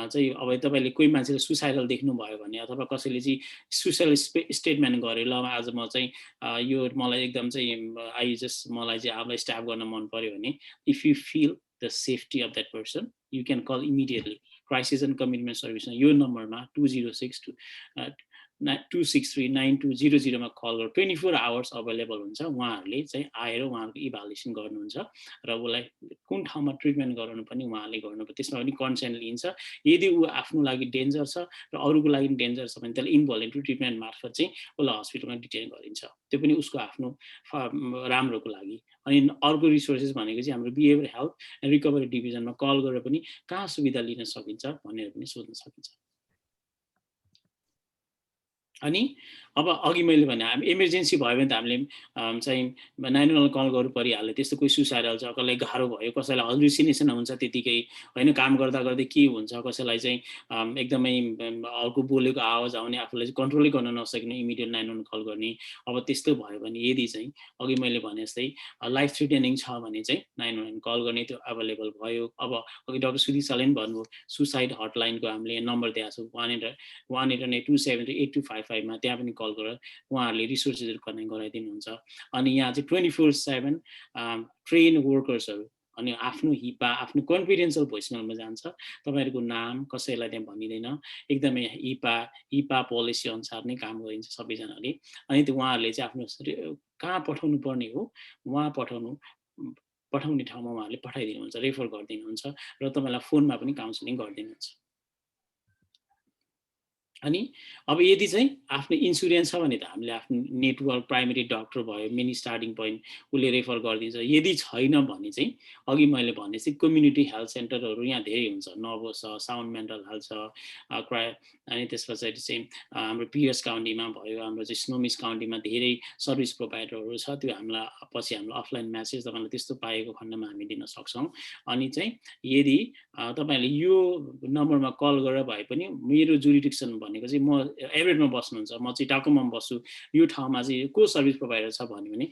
चाहिँ अब तपाईँले कोही मान्छेले सुसाइडल देख्नुभयो भने अथवा कसैले चाहिँ सुसाइडल स्टेटमेन्ट गर्यो ल आज म चाहिँ यो मलाई एकदम चाहिँ मलाई चाहिँ आफूलाई स्ट्याब गर्न मन पर्यो भने if you feel the safety of that person you can call immediately crisis and commitment सर्भिसमा यो नम्बरमा 206 263-9200 मा कल गरेर 24 आवर्स अवेलेबल हुन्छ। उहाँहरूले चाहिँ आएर उहाँहरूको इभ्यालुएसन गर्नुहुन्छ र उसलाई कुन ठाउँमा ट्रिटमेन्ट गराउनु पनि उहाँले गर्नुपर्छ। त्यसमा पनि कन्सेन्ट लिन्छ। यदि ऊ आफ्नो लागि डेन्जर छ र अरूको लागि डेन्जर छ भने त्यसलाई इन्भोलेन्ट्री ट्रिटमेन्ट मार्फत चाहिँ उसलाई हस्पिटलमा डिटेन गरिन्छ। त्यो पनि उसको आफ्नो राम्रोको लागि। अनि अर्को रिसोर्सेस भनेको चाहिँ हाम्रो बिहेभियर हेल्थ एन्ड रिकभरी डिभिजनमा कल गरेर पनि कहाँ सुविधा लिन सकिन्छ भनेर पनि सोध्न सकिन्छ। अनि अब अघि मैले भने हामी इमर्जेन्सी भयो भने त हामीले चाहिँ 911 कल गर्नु परिहाल्यो। त्यस्तो कोही सुसाइडल छ, कसैलाई गाह्रो भयो, कसैलाई हल्युसिनेसन हुन्छ त्यतिकै होइन, काम गर्दा गर्दै के हुन्छ, कसैलाई चाहिँ एकदमै अर्को बोलेको आवाज आउने, आफूलाई चाहिँ कन्ट्रोलै गर्न नसक्ने, इमिडिएट 911 कल गर्ने। अब त्यस्तो भयो भने यदि चाहिँ अघि मैले भने जस्तै लाइफ थ्रेटनिङ छ भने चाहिँ 911 कल गर्ने त्यो अभाइलेबल भयो। अब अघि डाक्टर सुधिक्षाले पनि भन्नुभयो सुसाइड हटलाइनको हामीले नम्बर दिएको छ 1-800-273-8255 मा, त्यहाँ पनि कल गरेर उहाँहरूले रिसोर्सेसहरू कनेक्ट गराइदिनुहुन्छ। अनि यहाँ चाहिँ 24/7 ट्रेन वर्कर्सहरू अनि आफ्नो हिपा आफ्नो कन्फिडेन्सियल भोइसमेलमा जान्छ। तपाईँहरूको नाम कसैलाई त्यहाँ भनिँदैन, एकदमै हिपा पोलिसी अनुसार नै काम गरिन्छ सबैजनाले। अनि त्यो उहाँहरूले चाहिँ आफ्नो कहाँ पठाउनु पर्ने हो उहाँ पठाउने ठाउँमा उहाँहरूले पठाइदिनुहुन्छ, रेफर गरिदिनुहुन्छ र तपाईँलाई फोनमा पनि काउन्सिलिङ गरिदिनुहुन्छ। अनि अब यदि चाहिँ आफ्नो इन्सुरेन्स छ भने त हामीले आफ्नो नेटवर्क प्राइमेरी डाक्टर भयो, मिनी स्टार्टिङ पोइन्ट उसले रेफर गरिदिन्छ। यदि छैन भने चाहिँ अघि मैले भने चाहिँ कम्युनिटी हेल्थ सेन्टरहरू यहाँ धेरै हुन्छ। नभो छ, साउन्ड मेन्टल हेल्थ छ, अनि त्यस पछाडि चाहिँ हाम्रो पिएस काउन्टीमा भयो, हाम्रो चाहिँ स्नोमिस काउन्टीमा धेरै सर्भिस प्रोभाइडरहरू छ। त्यो हामीलाई पछि हाम्रो अफलाइन म्यासेज तपाईँलाई त्यस्तो पाएको खण्डमा हामी दिन सक्छौँ। अनि चाहिँ यदि तपाईँहरूले यो नम्बरमा कल गरेर भए पनि मेरो जुरिडिक्सन भनेको चाहिँ म एभरेटमा बस्नुहुन्छ, म चाहिँ टाकुमा बस्छु, यो ठाउँमा चाहिँ को सर्भिस प्रोभाइडर छ भन्यो भने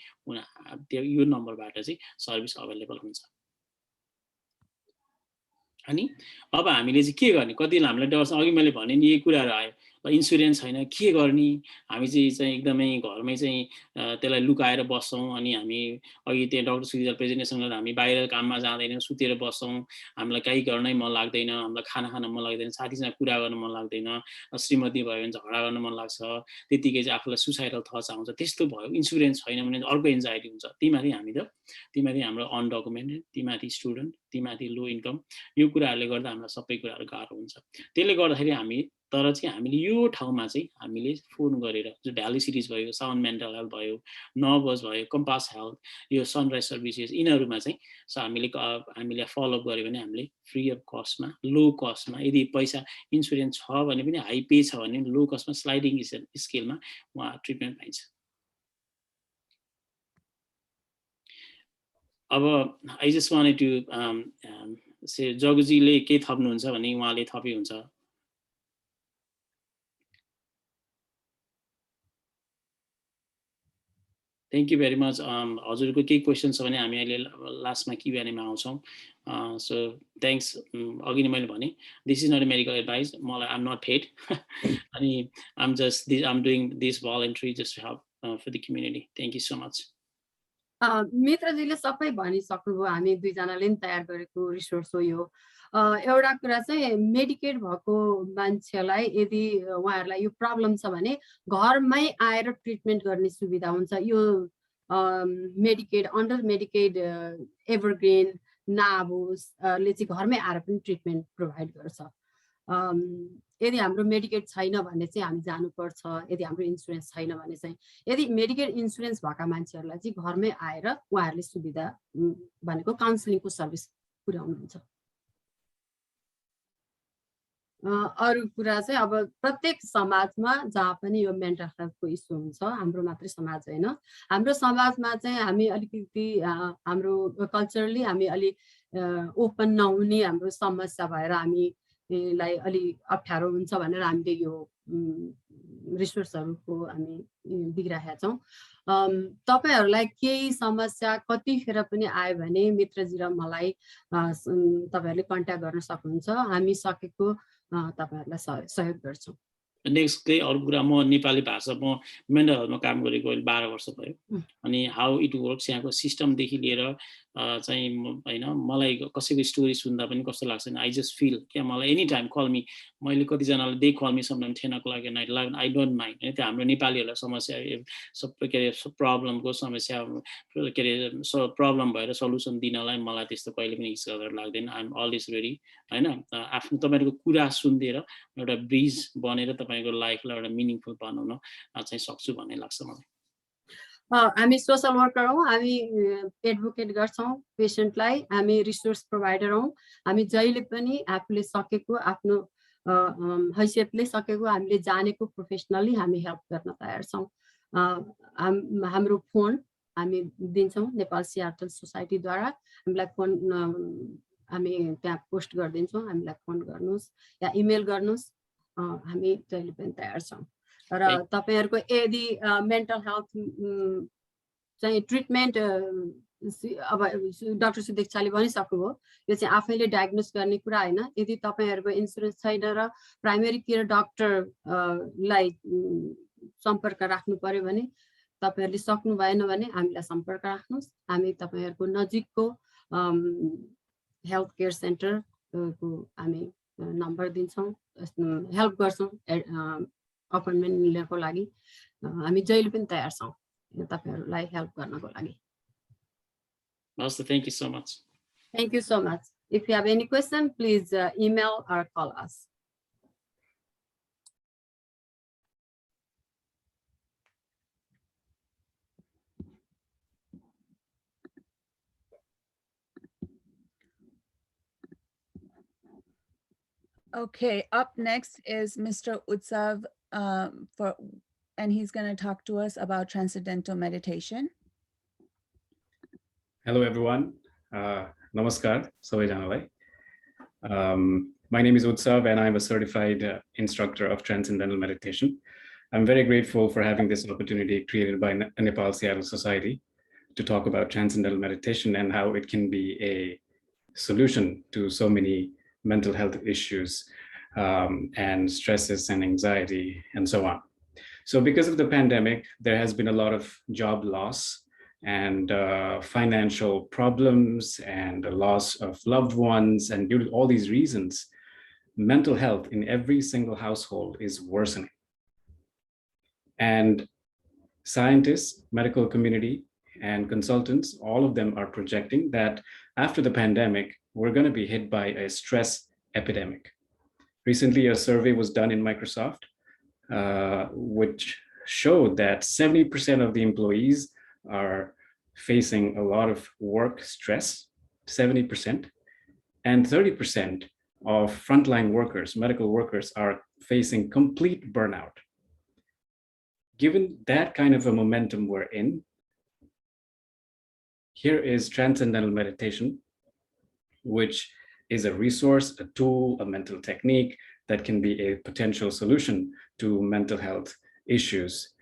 त्यो यो नम्बरबाट चाहिँ सर्भिस अभाइलेबल हुन्छ। अनि अब हामीले चाहिँ के गर्ने, कतिले हामीलाई डर छ। अघि मैले भने नि यही कुराहरू आयो, इन्सुरेन्स छैन के गर्ने, हामी चाहिँ एकदमै घरमै चाहिँ त्यसलाई लुकाएर बस्छौँ। अनि हामी अघि त्यहाँ डाक्टर सुधिक्षाले प्रेजेन्टेसन गर्दा हामी बाहिर काममा जाँदैनौँ, सुतेर बस्छौँ, हामीलाई केही गर्नै मन लाग्दैन, हामीलाई खाना खान मन लाग्दैन, साथीसँग कुरा गर्न मन लाग्दैन, श्रीमती भयो भने झगडा गर्न मन लाग्छ, त्यतिकै चाहिँ आफूलाई सुसाइडल थट्स आउँछ। त्यस्तो भयो, इन्सुरेन्स छैन भने अर्को एन्जाइटी हुन्छ। तीमाथि हाम्रो अनडकुमेन्टेड, तीमाथि स्टुडेन्ट, तीमाथि लो इन्कम, यो कुराहरूले गर्दा हामीलाई सबै कुराहरू गाह्रो हुन्छ। त्यसले गर्दाखेरि हामीले यो ठाउँमा चाहिँ हामीले फोन गरेर जो भ्याली सिटिज भयो, साउन्ड मेन्टल हेल्थ भयो, नर्भस भयो, कम्पास हेल्थ, यो सनराइज सर्भिसेस, यिनीहरूमा चाहिँ हामीले फलोअप गऱ्यो भने हामीले फ्री अफ कस्टमा, लो कस्टमा, यदि पैसा इन्सुरेन्स छ भने पनि हाई पे छ भने लो कस्टमा स्लाइडिङ स्केलमा उहाँ ट्रिटमेन्ट पाइन्छ। अब I just wanted to say जगुजीले के थप्नुहुन्छ भने उहाँले थपी हुन्छ। Thank you very much. हजुरको केही क्वेसन छ भने हामी अहिले लास्टमा Q&A-मा आउँछौँ। So thanks. अघि नै मैले भने this is not a medical advice, मलाई आइम नट पेड अनि I'm doing this voluntary just to help for the community. Thank you so much. मित्रजीले सबै भनिसक्नुभयो, हामी दुईजनाले नि तयार गरेको रिसोर्स हो यो। एउटा कुरा चाहिँ मेडिकेट भएको मान्छेलाई यदि उहाँहरूलाई यो प्रब्लम छ भने घरमै आएर ट्रिटमेन्ट गर्ने सुविधा हुन्छ। यो मेडिकेट अन्डर मेडिकेट एभरग्रिन नाभोसले चाहिँ घरमै आएर पनि ट्रिटमेन्ट प्रोभाइड गर्छ। यदि हाम्रो मेडिकेट छैन भने चाहिँ हामी जानुपर्छ, यदि हाम्रो इन्सुरेन्स छैन भने चाहिँ। यदि मेडिकेट इन्सुरेन्स भएका मान्छेहरूलाई चाहिँ घरमै आएर उहाँहरूले सुविधा भनेको काउन्सिलिङको सर्भिस पुर्याउनुहुन्छ। अरू कुरा चाहिँ अब प्रत्येक समाजमा जहाँ पनि यो मेन्टल हेल्थको इस्यु हुन्छ, हाम्रो मात्रै समाज होइन, हाम्रो समाजमा चाहिँ हामी अलिकति हाम्रो कल्चरली हामी अलि ओपन नहुने हाम्रो समस्या भएर हामीलाई अलि अप्ठ्यारो हुन्छ भनेर हामीले यो रिसोर्सहरूको हामी दिइरहेका छौँ। तपाईहरूलाई केही समस्या कतिखेर पनि आयो भने मित्रजी र मलाई तपाईहरूले कन्ट्याक्ट गर्न सक्नुहुन्छ। हामी सकेको तपाईहरूलाई सहयोग गर्छौँ। नेक्स्ट चाहिँ अरु कुरा म नेपाली भाषा म मेन्टल हेल्थमा काम गरेको अहिले 12 वर्ष भयो अनि हाउ इट वर्क्स यहाँको सिस्टमदेखि लिएर चाहिँ हैन मलाई कसैको स्टोरी सुन्दा पनि कस्तो लाग्छ नि आई जस्ट फिल क्या मलाई एनी टाइम कल मी मैले कति जनाले they call me sometime 10 o'clock at night I don't mind हैन त्यो हाम्रो नेपालीहरुलाई समस्या सबै के अरे प्रब्लमको समस्या के अरे प्रब्लम भएर सल्युसन दिनलाई मलाई त्यस्तो कहिले पनि इच्छा लाग्दैन आई एम अलवेज रेडी हैन आफ्नो तपाईहरुको कुरा सुन्दिएर एउटा ब्रिज बनेर तपाईको लाइफलाई एउटा मिनिङफुल बनाउन चाहिँ सक्छु भन्ने लाग्छ मलाई हामी सोशल वर्कर हौं हामी एडभोकेट गर्छौं पेशेन्टलाई हामी रिसोर्स प्रोवाइडर हौं हामी जहिले पनि आफूले सकेको आफ्नो हैसियतले सकेको हामीले जानेको प्रोफेसनली हामी हेल्प गर्न तयार छौं हाम्रो फोन हामी दिन्छौं नेपाल सियाटल सोसाइटी द्वारा हामीलाई फोन हामी त्यहाँ पोस्ट गर्दिन्छौं हामीलाई फोन गर्नुस् या इमेल गर्नुस् हामी जहिले पनि तयार छौं र तपाईहरुको यदि मेन्टल हेल्थ चाहिँ ट्रिटमेन्ट अब डाक्टर सुदीक्षाले भनिसक्नुभयो यो चाहिँ आफैले डायग्नोस गर्ने कुरा हैन यदि तपाईहरुको इन्स्योरेन्स छैन र प्राइमेरी केयर डाक्टर लाई सम्पर्क राख्नु पर्यो भने तपाईहरुले सक्नु भएन भने हामीलाई सम्पर्क राख्नुस् हामी तपाईहरुको नजिकको हेल्थ केयर सेन्टर को हामी नम्बर दिन्छौं हेल्प गर्छौं अपोइन्टमेन्ट लिनको लागि हामी जहिले पनि तयार छौं तपाईहरुलाई हेल्प गर्नको लागि Master, thank you so much. Thank you so much. If you have any question, please email or call us. Okay, up next is Mr. Utsav, and he's going to talk to us about Transcendental Meditation. Hello, everyone. Namaskar, sabaijanalai. My name is Utsav, and I'm a certified instructor of Transcendental Meditation. I'm very grateful for having this opportunity created by Nepal Seattle Society to talk about Transcendental Meditation and how it can be a solution to so many mental health issues and stresses and anxiety and so on. So because of the pandemic, there has been a lot of job loss and financial problems and the loss of loved ones. And due to all these reasons, mental health in every single household is worsening. And scientists, medical community, and consultants, all of them are projecting that after the pandemic, we're going to be hit by a stress epidemic. Recently, a survey was done in Microsoft, which showed that 70% of the employees are facing a lot of work stress, 70%, and 30% of frontline workers, medical workers, are facing complete burnout. Given that kind of a momentum we're in, here is Transcendental Meditation, which is a resource, a tool, a mental technique that can be a potential solution to mental health issues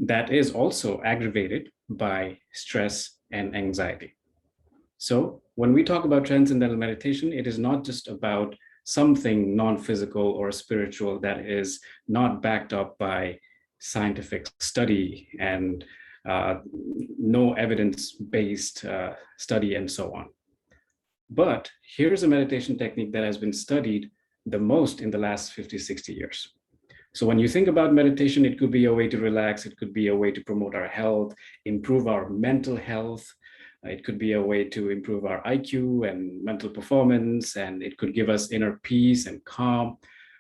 that is also aggravated by stress and anxiety. So when we talk about Transcendental Meditation, it is not just about something non-physical or spiritual that is not backed up by scientific study and no evidence-based study and so on. But here's a meditation technique that has been studied the most in the last 50, 60 years. So when you think about meditation, it could be a way to relax, it could be a way to promote our health, improve our mental health, it could be a way to improve our IQ and mental performance, and it could give us inner peace and calm.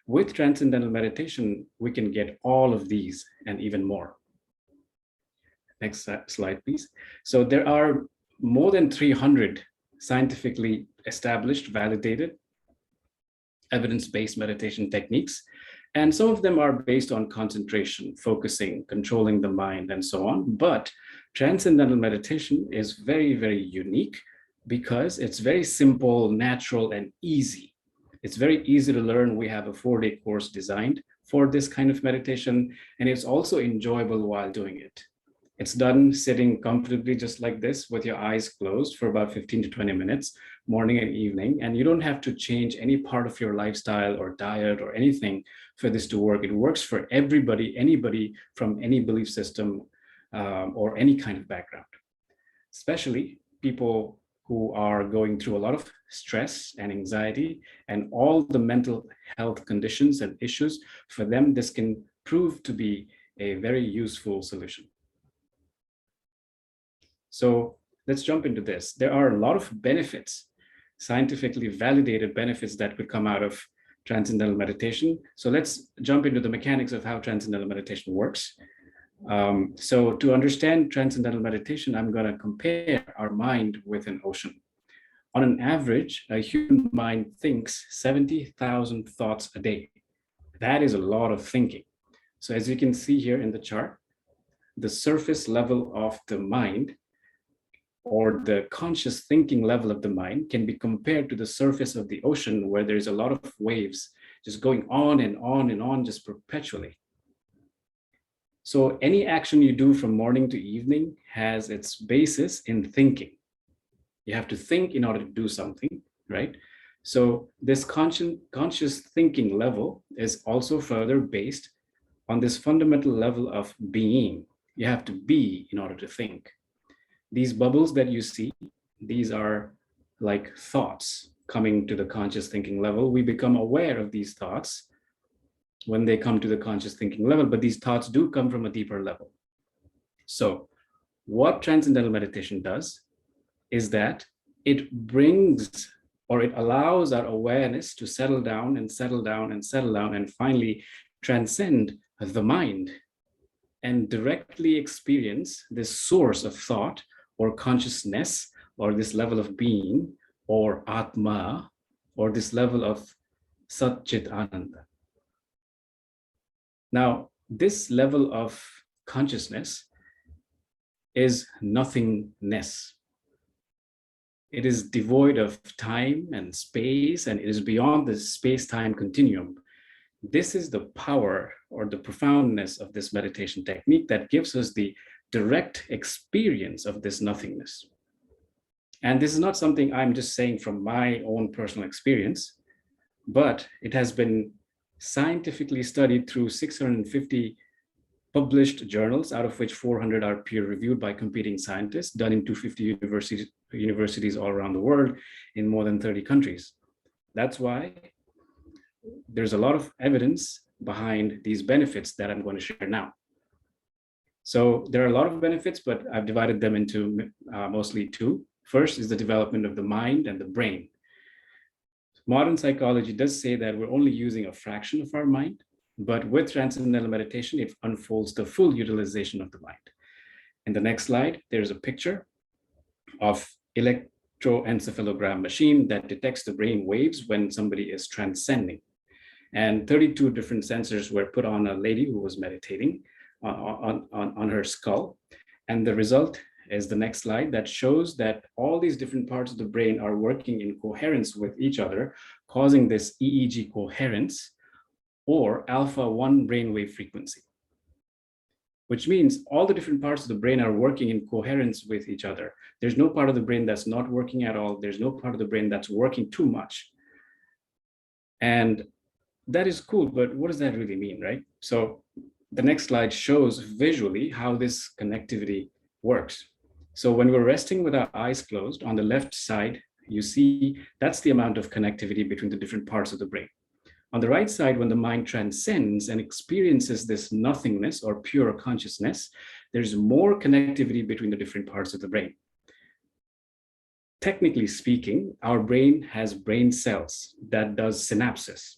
With Transcendental Meditation, we can get all of these and even more. Next slide, please. So there are more than 300 scientifically established, validated, evidence-based meditation techniques. And some of them are based on concentration, focusing, controlling the mind, and so on. But Transcendental Meditation is very, very unique because it's very simple, natural, and easy. It's very easy to learn. We have a 4-day course designed for this kind of meditation, and it's also enjoyable while doing it. It's done sitting comfortably just like this with your eyes closed for about 15 to 20 minutes, morning and evening. And you don't have to change any part of your lifestyle or diet or anything for this to work. It works for everybody, anybody from any belief system or any kind of background, especially people who are going through a lot of stress and anxiety and all the mental health conditions and issues. For them, this can prove to be a very useful solution. So let's jump into this. There are a lot of benefits, scientifically validated benefits that could come out of transcendental meditation. So let's jump into the mechanics of how transcendental meditation works. So to understand transcendental meditation, I'm going to compare our mind with an ocean. On an average, a human mind thinks 70,000 thoughts a day. That is a lot of thinking. So as you can see here in the chart, the surface level of the mind, or the conscious thinking level of the mind, can be compared to the surface of the ocean, where there's a lot of waves just going on and on and on, just perpetually. So any action you do from morning to evening has its basis in thinking. You have to think in order to do something, right? So this conscious thinking level is also further based on this fundamental level of being. You have to be in order to think. These bubbles that you see, these are like thoughts coming to the conscious thinking level. We become aware of these thoughts when they come to the conscious thinking level, but these thoughts do come from a deeper level. So what transcendental meditation does is that it brings, or it allows our awareness to settle down and settle down and settle down and finally transcend the mind and directly experience this source of thought or consciousness, or this level of being, or Atma, or this level of Sat Chit Ananda. Now, this level of consciousness is nothingness. It is devoid of time and space, and it is beyond the space-time continuum. This is the power or the profoundness of this meditation technique that gives us the direct experience of this nothingness. And this is not something I'm just saying from my own personal experience, but it has been scientifically studied through 650 published journals, out of which 400 are peer-reviewed by competing scientists, done in 250 universities all around the world in more than 30 countries. That's why there's a lot of evidence behind these benefits that I'm going to share now. So there are a lot of benefits, but I've divided them into mostly two. First is the development of the mind and the brain. Modern psychology does say that we're only using a fraction of our mind, but with transcendental meditation, it unfolds the full utilization of the mind. In the next slide, there's a picture of electroencephalogram machine that detects the brain waves when somebody is transcending. And 32 different sensors were put on a lady who was meditating on her skull. And the result is the next slide that shows that all these different parts of the brain are working in coherence with each other, causing this EEG coherence or alpha-1 brainwave frequency, which means all the different parts of the brain are working in coherence with each other. There's no part of the brain that's not working at all. There's no part of the brain that's working too much. And that is cool, but what does that really mean, right? So the next slide shows visually how this connectivity works. So when we're resting with our eyes closed, on the left side, you see that's the amount of connectivity between the different parts of the brain. On the right side, when the mind transcends and experiences this nothingness or pure consciousness, there's more connectivity between the different parts of the brain. Technically speaking, our brain has brain cells that does synapses.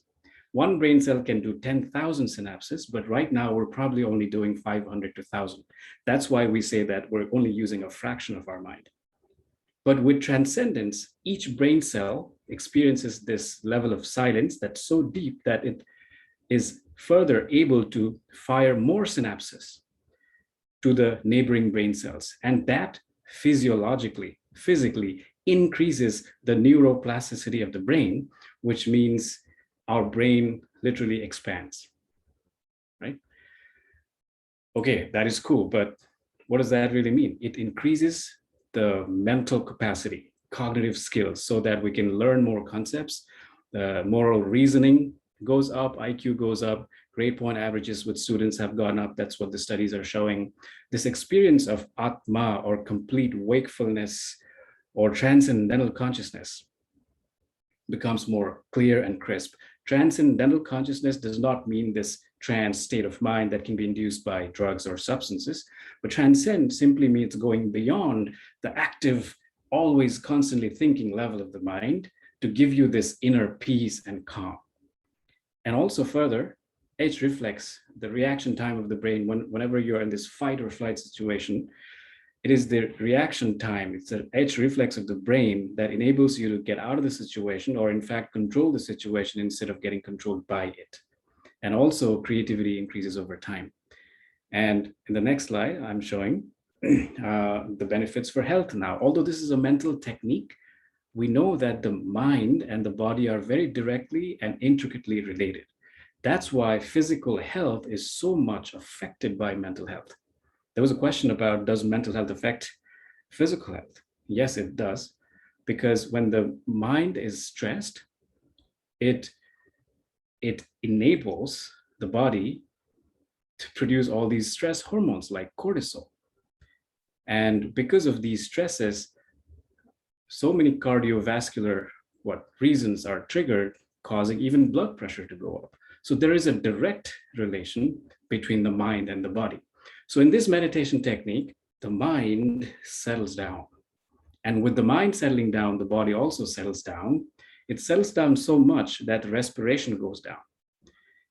One brain cell can do 10,000 synapses, but right now we're probably only doing 500 to 1,000. That's why we say that we're only using a fraction of our mind. But with transcendence, each brain cell experiences this level of silence that's so deep that it is further able to fire more synapses to the neighboring brain cells. And that physiologically, physically increases the neuroplasticity of the brain, which means our brain literally expands, right? Okay, that is cool, but What does that really mean? It increases the mental capacity, cognitive skills, so that we can learn more concepts. The moral reasoning goes up, IQ goes up, grade point averages with students have gone up. That's what the studies are showing. This experience of Atma, or complete wakefulness or transcendental consciousness, becomes more clear and crisp. Transcendental consciousness does not mean this trance state of mind that can be induced by drugs or substances, but transcend simply means going beyond the active, always constantly thinking level of the mind to give you this inner peace and calm. And also further, H reflex, the reaction time of the brain whenever you're in this fight or flight situation, it is the reaction time, it's the H reflex of the brain that enables you to get out of the situation, or in fact control the situation instead of getting controlled by it. And also creativity increases over time. And in the next slide, I'm showing the benefits for health now. Although this is a mental technique, we know that the mind and the body are very directly and intricately related. That's why physical health is so much affected by mental health. There was a question about, does mental health affect physical health? Yes, it does, because when the mind is stressed, it enables the body to produce all these stress hormones like cortisol. And because of these stresses, so many cardiovascular reasons are triggered, causing even blood pressure to go up. So there is a direct relation between the mind and the body. So in this meditation technique, the mind settles down. And with the mind settling down, the body also settles down. It settles down so much that the respiration goes down.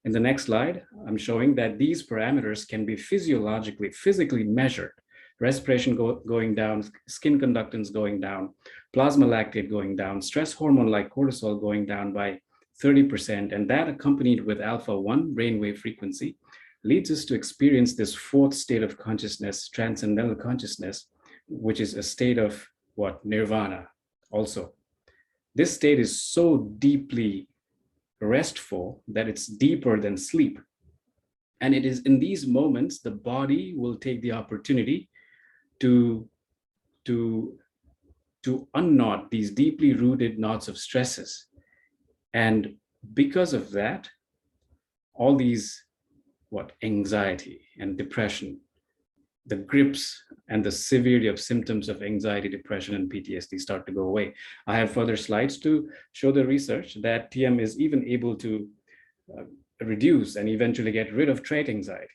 In the next slide, I'm showing that these parameters can be physically measured. Respiration going down, skin conductance going down, plasma lactate going down, stress hormone like cortisol going down by 30%, and that accompanied with alpha-1 brainwave frequency leads us to experience this fourth state of consciousness, transcendental consciousness, which is a state of nirvana also. This state is so deeply restful that it's deeper than sleep. And it is in these moments, the body will take the opportunity to unknot these deeply rooted knots of stresses. And because of that, all these anxiety and depression, the grips and the severity of symptoms of anxiety, depression, and PTSD start to go away. I have further slides to show the research that TM is even able to reduce and eventually get rid of trait anxiety.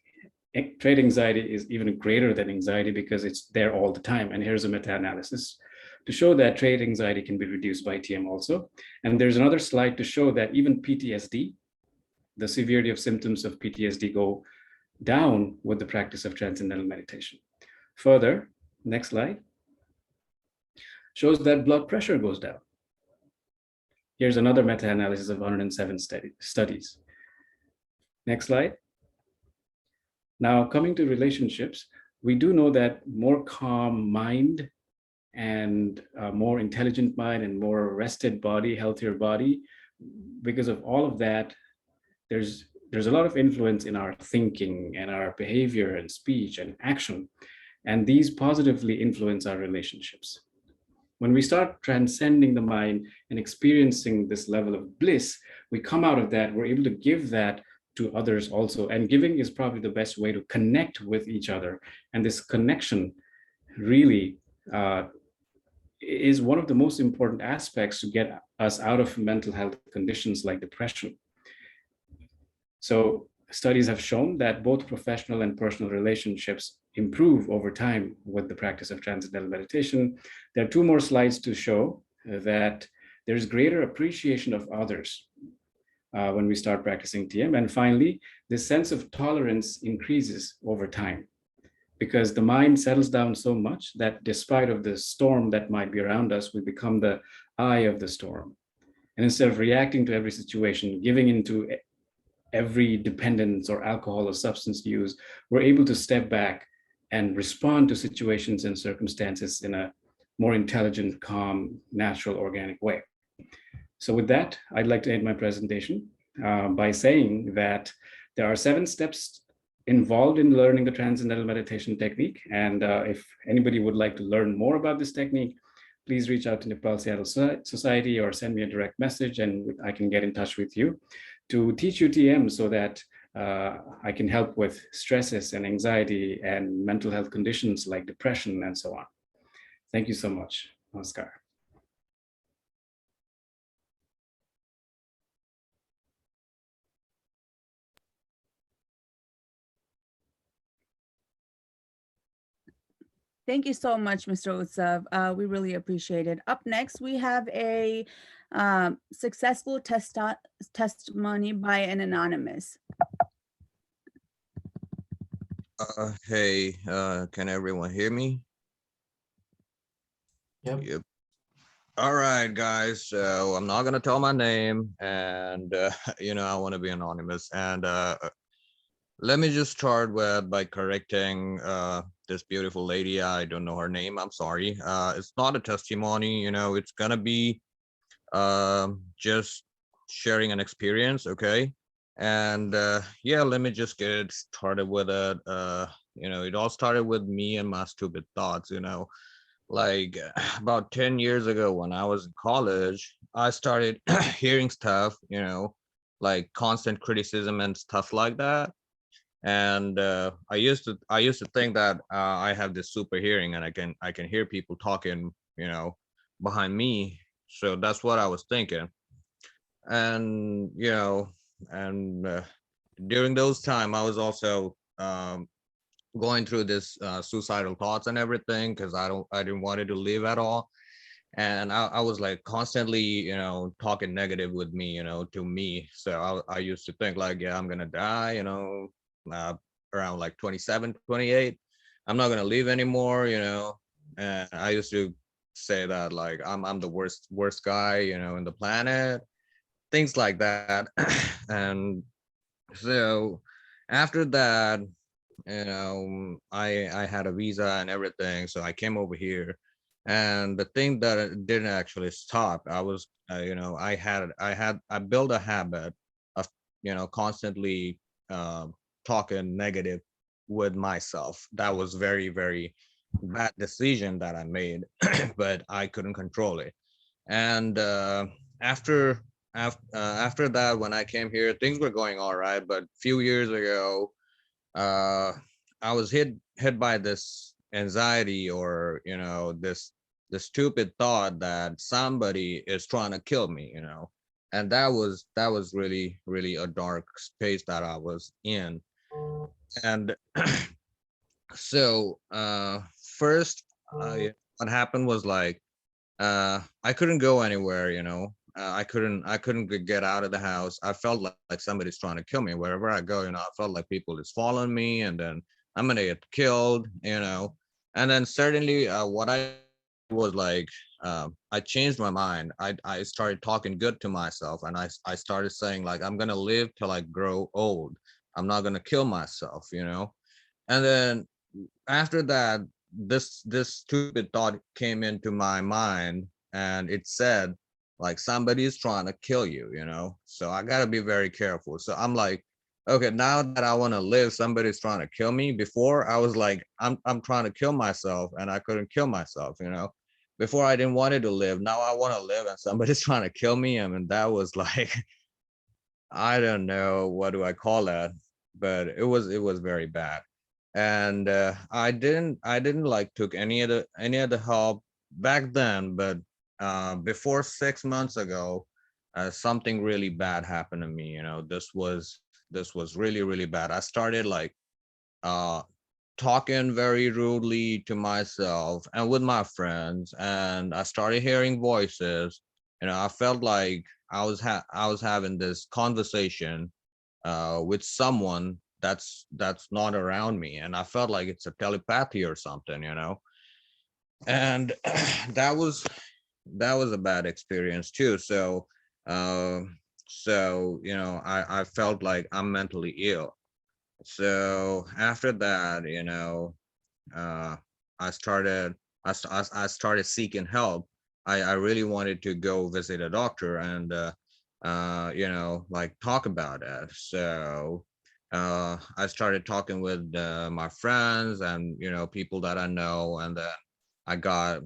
Trait anxiety is even greater than anxiety because it's there all the time. And here's a meta-analysis to show that trait anxiety can be reduced by TM also. And there's another slide to show that even PTSD, the severity of symptoms of PTSD go down with the practice of transcendental meditation. Further, next slide, shows that blood pressure goes down. Here's another meta-analysis of 107 studies. Next slide. Now, coming to relationships, we do know that more calm mind and more intelligent mind and more rested body, healthier body, because of all of that, there's a lot of influence in our thinking and our behavior and speech and action. And these positively influence our relationships. When we start transcending the mind and experiencing this level of bliss, we come out of that, we're able to give that to others also. And giving is probably the best way to connect with each other. And this connection really is one of the most important aspects to get us out of mental health conditions like depression. So studies have shown that both professional and personal relationships improve over time with the practice of transcendental meditation. There are two more slides to show that there's greater appreciation of others when we start practicing TM. And finally, this sense of tolerance increases over time because the mind settles down so much that despite of the storm that might be around us, we become the eye of the storm. And instead of reacting to every situation, giving into every dependence or alcohol or substance use, we're able to step back and respond to situations and circumstances in a more intelligent, calm, natural, organic way. So with that, I'd like to end my presentation by saying that there are 7 steps involved in learning the Transcendental Meditation technique. And if anybody would like to learn more about this technique, please reach out to Nepal Seattle Society or send me a direct message and I can get in touch with you to teach you TM so that I can help with stresses and anxiety and mental health conditions like depression and so on. Thank you so much. Namaskar. Thank you so much, Mr. Utsav. We really appreciate it. Up next, we have a successful testimony by an anonymous. Hey, can everyone hear me? Yep. All right, guys. So I'm not gonna tell my name, and I want to be anonymous. And let me just start by correcting this beautiful lady. I don't know her name. I'm sorry. It's not a testimony. It's gonna be just sharing an experience. Okay. And yeah, let me just get started with it. It all started with me and my stupid thoughts. Like about 10 years ago when I was in college, I started hearing stuff, like constant criticism and stuff like that. And I used to think that I have this super hearing and I can hear people talking, behind me. So that's what I was thinking. And during those time, I was also going through this suicidal thoughts and everything because I didn't want it to live at all. And I was like constantly, talking negative with me, to me. So I used to think like, yeah, I'm gonna die, around like 27, 28. I'm not gonna live anymore, And I used to say that like I'm the worst guy, in the planet, things like that. And so after that, I had a visa and everything, so I came over here. And the thing that it didn't actually stop, I was, I built a habit of, constantly talking negative with myself. That was very, very bad decision that I made, but I couldn't control it. And after that, when I came here, things were going all right. But a few years ago, I was hit by this anxiety, or the stupid thought that somebody is trying to kill me, and that was really, really a dark space that I was in. And so first, what happened was like I couldn't go anywhere, I couldn't get out of the house. I felt like somebody's trying to kill me wherever I go. I felt like people is following me, and then I'm gonna get killed. And then certainly, what I was like, I changed my mind. I started talking good to myself, and I started saying like, I'm gonna live till I grow old. I'm not gonna kill myself. And then after that, this stupid thought came into my mind, and it said like somebody's trying to kill you, so I got to be very careful. So I'm like, okay, now that I want to live, somebody's trying to kill me. Before I was like, I'm trying to kill myself and I couldn't kill myself. Before I didn't want it to live, now I want to live and somebody's trying to kill me. I mean, that was like, I don't know, what do I call that, but it was very bad. And I didn't like took any of the help back then. But before 6 months ago, something really bad happened to me. This was really, really bad. I started like talking very rudely to myself and with my friends, and I started hearing voices. I felt like I was having this conversation with someone that's not around me, and I felt like it's a telepathy or something. And that was a bad experience too. So I felt like I'm mentally ill. So after that, I started seeking help. I really wanted to go visit a doctor and like talk about it. So I started talking with my friends and people that I know, and then I got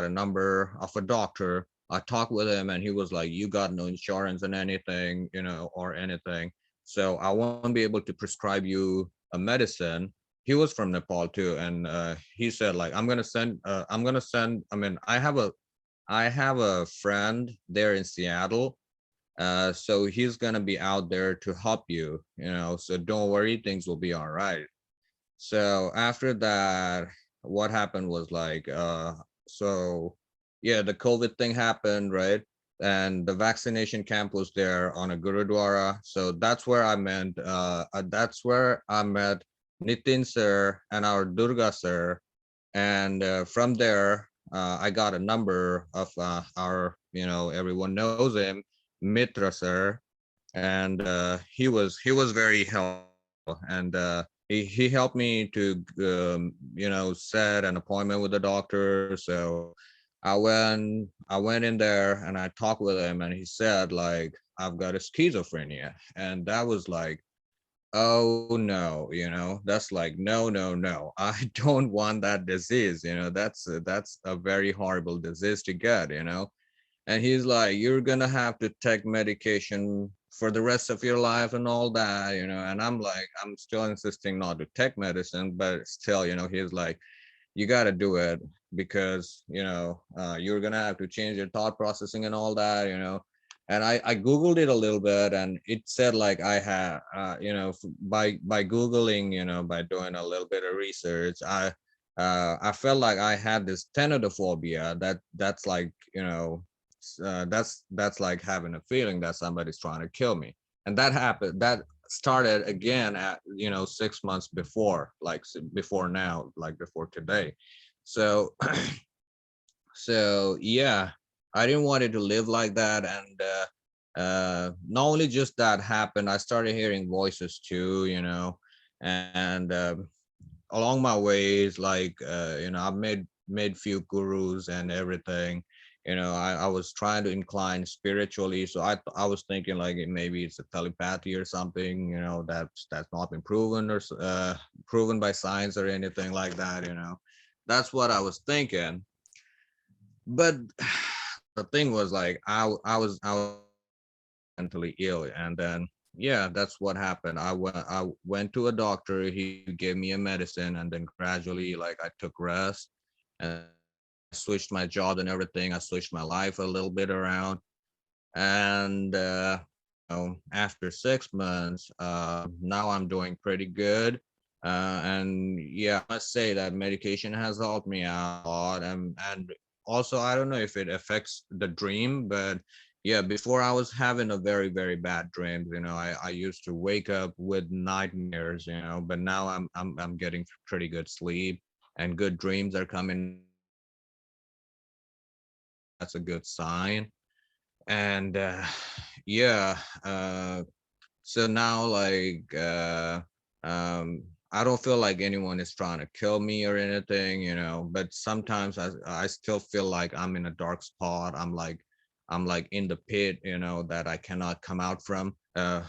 a number of a doctor. I talked with him, and he was like, "You got no insurance and anything, or anything, so I won't be able to prescribe you a medicine." He was from Nepal too, and he said like, "I'm gonna send. I mean, I have a friend there in Seattle, so he's gonna be out there to help you, so don't worry, things will be all right." So after that, what happened was like, so yeah, the COVID thing happened, right? And the vaccination camp was there on a Gurudwara. So that's where I met Nitin sir and our Durga sir. And from there, I got a number of our, everyone knows him, Mitra sir, and he was very helpful, and he helped me to set an appointment with the doctor. So I went in there and I talked with him, and he said like, "I've got a schizophrenia," and that was like, oh no, that's like, no, no, no, I don't want that disease. That's a very horrible disease to get. And he's like, "You're gonna have to take medication for the rest of your life and all that," and I'm like, I'm still insisting not to take medicine, but still, he's like, "You got to do it because you're gonna have to change your thought processing and all that." And I googled it a little bit, and it said like, I had by googling, by doing a little bit of research, I felt like I had this tentatophobia. That's like, that's like having a feeling that somebody's trying to kill me. And that started again at 6 months before, like before now, like before today. So so yeah, I didn't want it to live like that. And not only just that happened, I started hearing voices too, and along my ways, like I've made few gurus and everything. I was trying to incline spiritually, so I was thinking like, maybe it's a telepathy or something, that's not been proven or proven by science or anything like that. That's what I was thinking. But the thing was like, I was mentally ill, and then yeah, that's what happened. I went to a doctor. He gave me a medicine, and then gradually, like, I took rest and switched my job and everything. I switched my life a little bit around, and after 6 months, now I'm doing pretty good. And yeah, I must say that medication has helped me out a lot. And also, I don't know if it affects the dream, but yeah, before I was having a very, very bad dreams. I used to wake up with nightmares. But now I'm getting pretty good sleep, and good dreams are coming. That's a good sign. And yeah, so now, like, I don't feel like anyone is trying to kill me or anything, but sometimes I still feel like I'm in a dark spot. I'm like in the pit, that I cannot come out from. I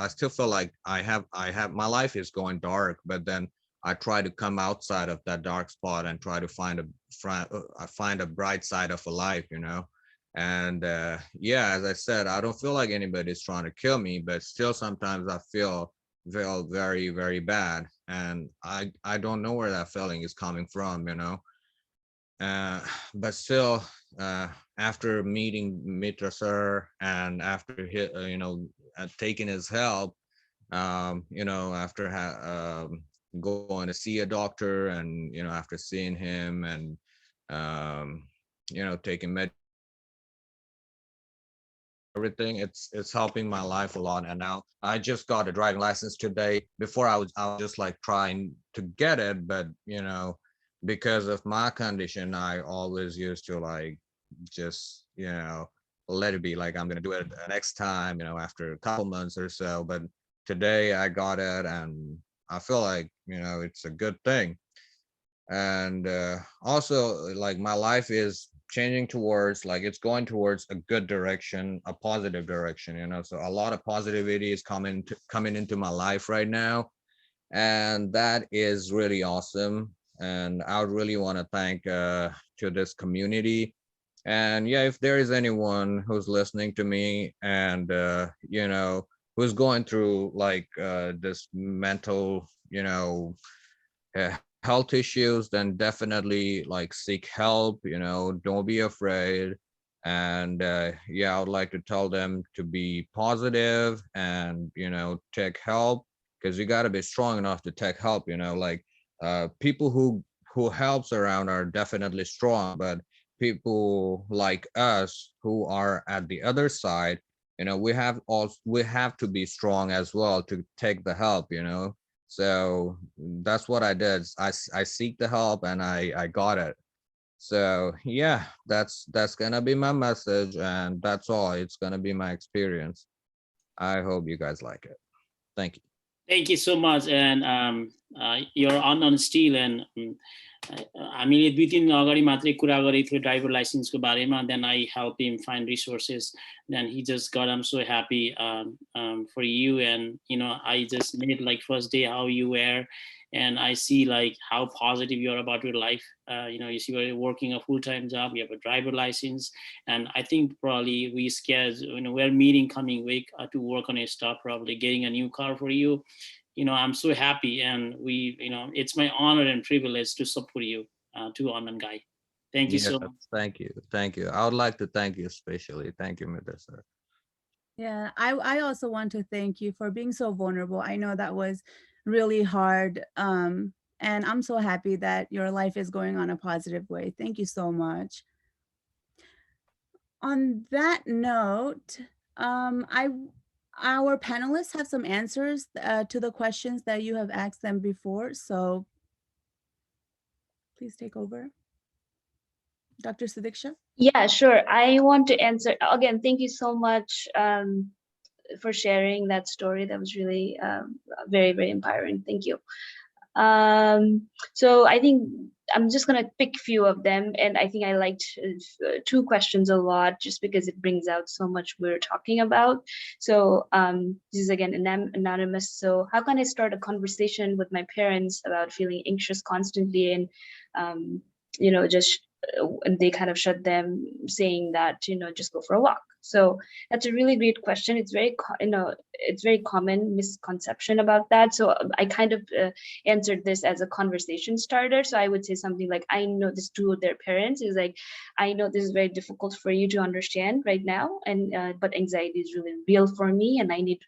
still feel like I have my life is going dark, but then I try to come outside of that dark spot and try to find a bright side of a life. And yeah, as I said, I don't feel like anybody's trying to kill me, but still sometimes I feel very, very bad, and I don't know where that feeling is coming from. uh, but still, after meeting Mitra sir, and after taking his help, after going to see a doctor, and after seeing him, and taking everything, it's helping my life a lot. And now I just got a driving license today. Before I was just like trying to get it, but because of my condition, I always used to like just let it be, like, I'm gonna do it next time, after a couple months or so. But today I got it, and I feel like it's a good thing. And also, like, my life is changing towards, like, it's going towards a good direction, a positive direction, you know. So a lot of positivity is coming into my life right now, and that is really awesome. And I would really want to thank to this community. And yeah, if there is anyone who's listening to me and you know, who's going through like this mental, you know, health issues, then definitely like seek help, you know, don't be afraid. And yeah, I would like to tell them to be positive and, you know, take help, because you got to be strong enough to take help, you know. Like people who helps around are definitely strong, but people like us who are at the other side, you know, we have to be strong as well to take the help, you know. So that's what I did. I seek the help and I got it. So yeah, that's gonna be my message, and that's all. It's gonna be my experience. I hope you guys like it. Thank you. Thank you so much. And your honesty and हामीले 2-3 दिन अगाडि मात्रै कुरा गरेको थियो driver लाइसेन्सको बारेमा. Then I help him find resources. Then he just got, I'm so happy for you. And you know, I just made like first day how you were, and I see like how positive you are about your life. You know, you see you're working a full-time job, you have a driver license, and I think probably we scared, you know, we're meeting coming week to work on a stuff, probably getting a new car for you. You know, I'm so happy, and we, you know, it's my honor and privilege to support you, to Anand guy. Thank you so much. Thank you. Thank you. I would like to thank you especially. Thank you, Mr. Sir. Yeah, I also want to thank you for being so vulnerable. I know that was really hard. And I'm so happy that your life is going on a positive way. Thank you so much. On that note, our panelists have some answers to the questions that you have asked them before. So please take over. Dr. Sudhiksha? Yeah, sure. I want to answer again. Thank you so much for sharing that story. That was really very, very empowering. Thank you. So I think I'm just gonna pick a few of them, and I think I liked 2 questions a lot, just because it brings out so much we're talking about. So this is again anonymous. So how can I start a conversation with my parents about feeling anxious constantly, and you know, just and they kind of shut them, saying that, you know, just go for a walk. So that's a really great question. It's very, you know, it's very common misconception about that. So I kind of answered this as a conversation starter. So I would say something like, I know this to their parents is like, I know this is very difficult for you to understand right now, and but anxiety is really real for me, and I need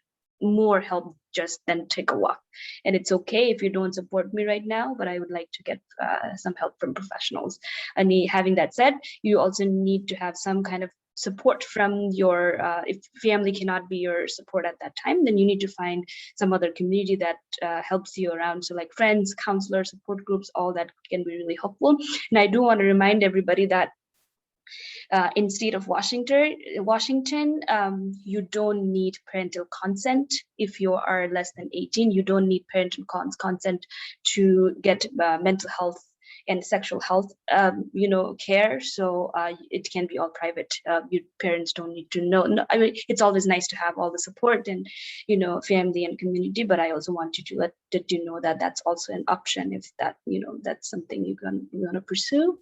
more help just than take a walk. And it's okay if you don't support me right now, but I would like to get some help from professionals. And having that said, you also need to have some kind of support from your, if family cannot be your support at that time, then you need to find some other community that helps you around. So like friends, counselors, support groups, all that can be really helpful. And I do want to remind everybody that in state of Washington, you don't need parental consent. If you are less than 18, you don't need parental consent to get mental health and sexual health, you know, care. So it can be all private. Your parents don't need to know. No, I mean, it's always nice to have all the support and, you know, family and community. But I also want you to let you know that that's also an option if that, you know, that's something you want to pursue.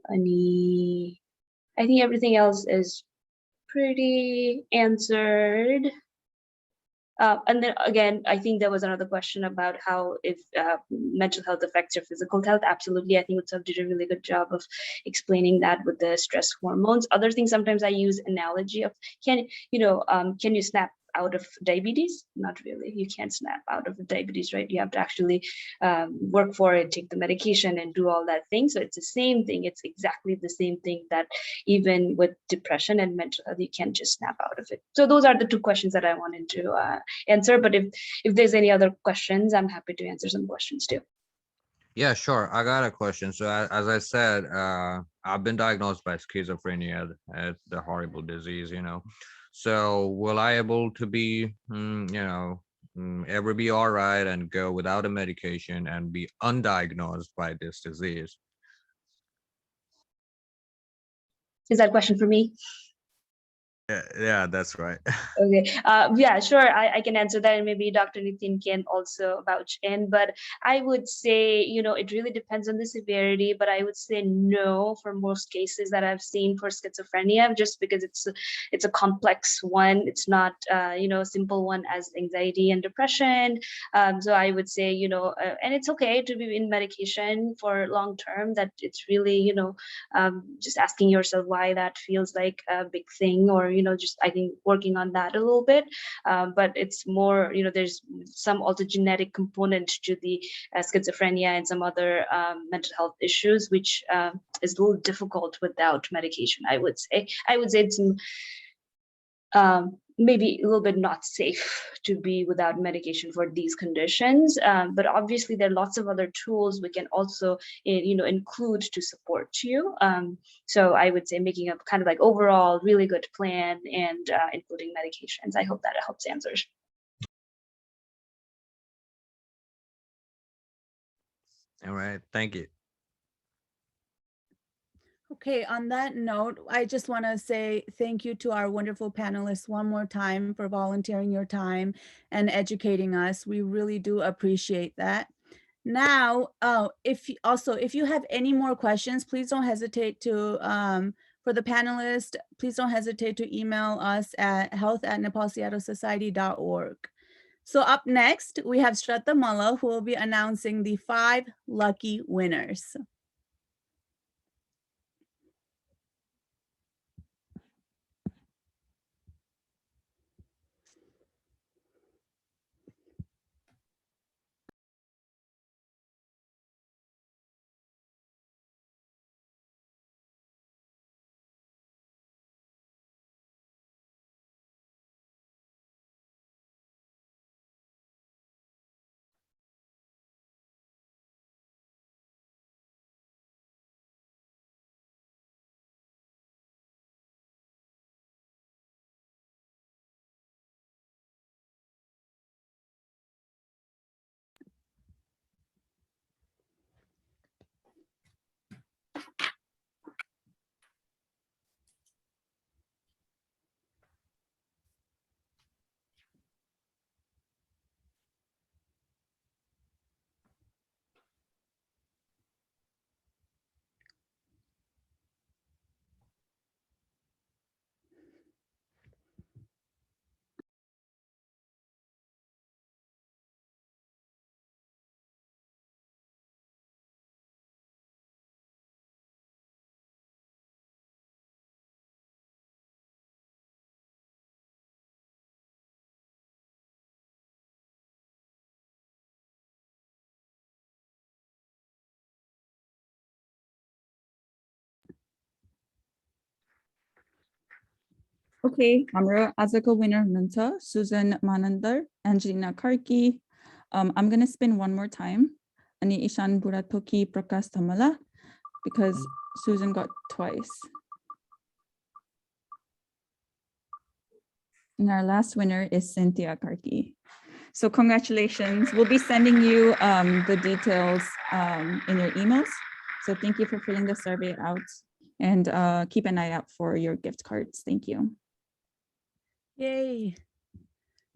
I think everything else is pretty answered. And then again, I think there was another question about how if mental health affects your physical health. Absolutely. I think Utsav did a really good job of explaining that with the stress hormones. Other things, sometimes I use analogy of, can you snap out of diabetes? Not really. You can't snap out of the diabetes, right? You have to actually work for it, take the medication and do all that thing. So it's the same thing. It's exactly the same thing, that even with depression and mental health, you can't just snap out of it. So those are the 2 questions that I wanted to answer. But if there's any other questions, I'm happy to answer some questions too. Yeah, sure. I got a question. So as I said, I've been diagnosed by schizophrenia, the horrible disease, you know. So will I able to be, ever be all right and go without a medication and be undiagnosed by this disease? Is that a question for me? Yeah, that's right. Okay. Yeah, sure. I can answer that, and maybe Dr. Nitin can also vouch in. But I would say, it really depends on the severity. But I would say no for most cases that I've seen for schizophrenia, just because it's a complex one. It's not, a simple one as anxiety and depression. So I would say, and it's okay to be in medication for long term. That it's really, just asking yourself why that feels like a big thing, or just I think working on that a little bit. But it's more, there's some also genetic component to the schizophrenia and some other mental health issues, which is a little difficult without medication. I would say it's maybe a little bit not safe to be without medication for these conditions. But obviously there are lots of other tools we can also, include to support you. So I would say making a kind of like overall really good plan and including medications. I hope that it helps answer. All right, thank you. Okay, on that note, I just want to say thank you to our wonderful panelists one more time for volunteering your time and educating us. We really do appreciate that. Now, if you have any more questions, please don't hesitate to, for the panelists, please don't hesitate to email us at health@nepalseattlesociety.org. So up next, we have Shraddha Malla, who will be announcing the 5 lucky winners. Okay, हाम्रो आजको winner हुनुहुन्छ Susan Manandar, Angelina Karki. I'm going to spin one more time. Ani Ishan Buratoki Prakash Thamala, because Susan got twice. And our last winner is Cynthia Karki. So congratulations. We'll be sending you the details in your emails. So thank you for filling the survey out, and keep an eye out for your gift cards. Thank you. Yay.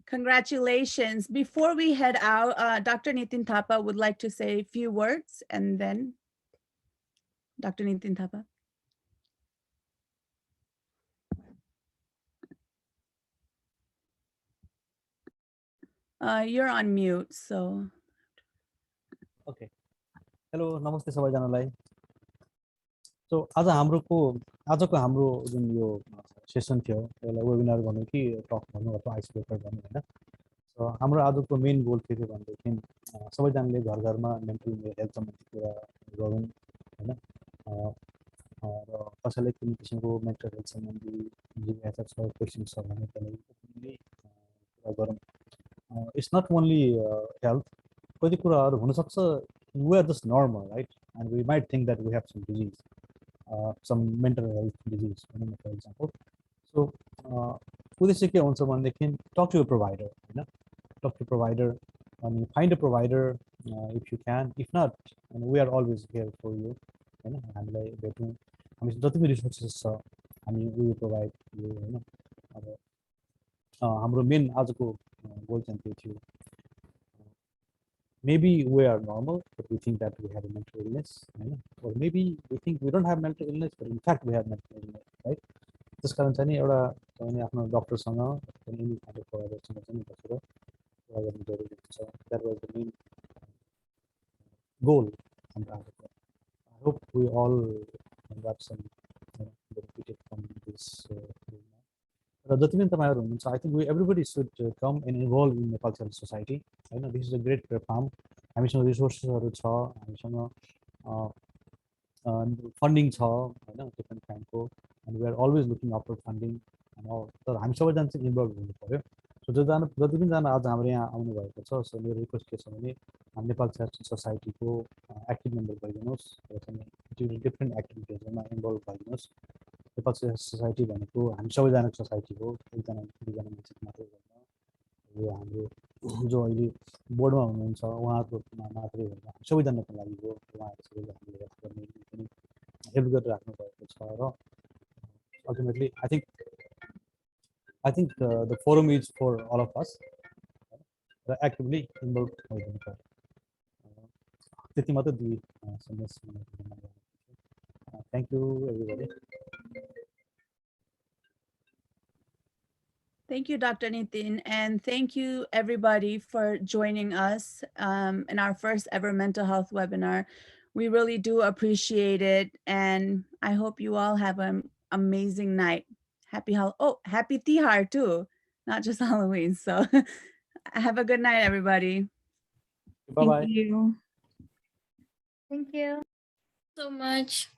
Congratulations. Before we head out, Dr. Nitin Thapa would like to say a few words, and then Dr. Nitin Thapa. You're on mute, so. Okay. Hello, namaste सबैजनालाई. So आजको हाम्रो जुन यो session थियो यसलाई webinar भन्नु कि टक भन्नु अथवा आइस ब्रेकर भन्नु हैन. सो हाम्रो आजको मेन गोल के थियो भनेदेखि सबैजनाले घर घरमा मेन्टल हेल्थ सम्बन्धी कुरा गरौँ हैन. र कसैले कुनै किसिमको मेन्टल हेल्थ सम्बन्धी जिज्ञासा छ, क्वेशन छ भने त्यसलाई कुरा गरौँ. It's not only health. कति कुराहरु हुन सक्छ we are just normal, right? And we might think that we have some disease, some mental health disease, for example. So उद्देश्य के हुन्छ भनेदेखि talk to a provider, Hahn. Talk to a provider, find a provider if you can. If not, we are always here for you, हैन. हामीलाई भेट्नु, हामी जति पनि resources छ हामी we provide you हैन अब हाम्रो मेन आजको गोल चाहिँ त्यो थियो maybe we are normal but we think that we have a mental illness or maybe we think we don't have mental illness but in fact we have mental illness right त्यसकारण चाहिँ नि एउटा तपाईले आफ्नो डाक्टरसँग पनि एनी खालको प्रोभाइडरसँग चाहिँ बसेर कुरा गर्नु जरुरी हुन्छ that was the main goal I hope we all got some benefited from this र जति पनि तपाईहरु हुनुहुन्छ I think everybody should come and involve in Nepal civil society Hahn this is a great platform हामीसँग रिसोर्सेसहरु छ हामीसँग funding छ हैन different काइन्डको and we are always looking after funding and all तर हामी सबैजना चाहिँ इन्भल्भ हुनु पर्यो सो जति पनि जना आज हाम्रो यहाँ आउनु भएको छ सो मेरो रिक्वेस्ट के छ भने नेपाल च्यारिटी सोसाइटीको एक्टिभ मेम्बर भइदिनुस् र चाहिँ डिफरेंट एक्टिभिटिजहरुमा इन्भल्भ भइदिनुस् नेपाल च्यारिटी सोसाइटी भनेको हामी सबैजनाको सोसाइटी हो एकजना दुईजना मान्छे मात्रै होइन यो हाम्रो जो अहिले बोर्डमा हुनुहुन्छ उहाँहरुको मात्रै होइन सबैजनाको लागि हो उहाँहरु सबैले हामीले हेल्प गर्ने पनि हेल्प गरेर राख्नु भएको छ र ultimately I think the forum is for all of us actively involved त्यति मात्र दुई सन्देश thank you everybody. Thank you, Dr. Nitin, and thank you everybody for joining us in our first ever mental health webinar. We really do appreciate it, and I hope you all have an amazing night. Happy Tihar too, not just Halloween. So have a good night, everybody. Bye-bye. Thank you. Thank you So much.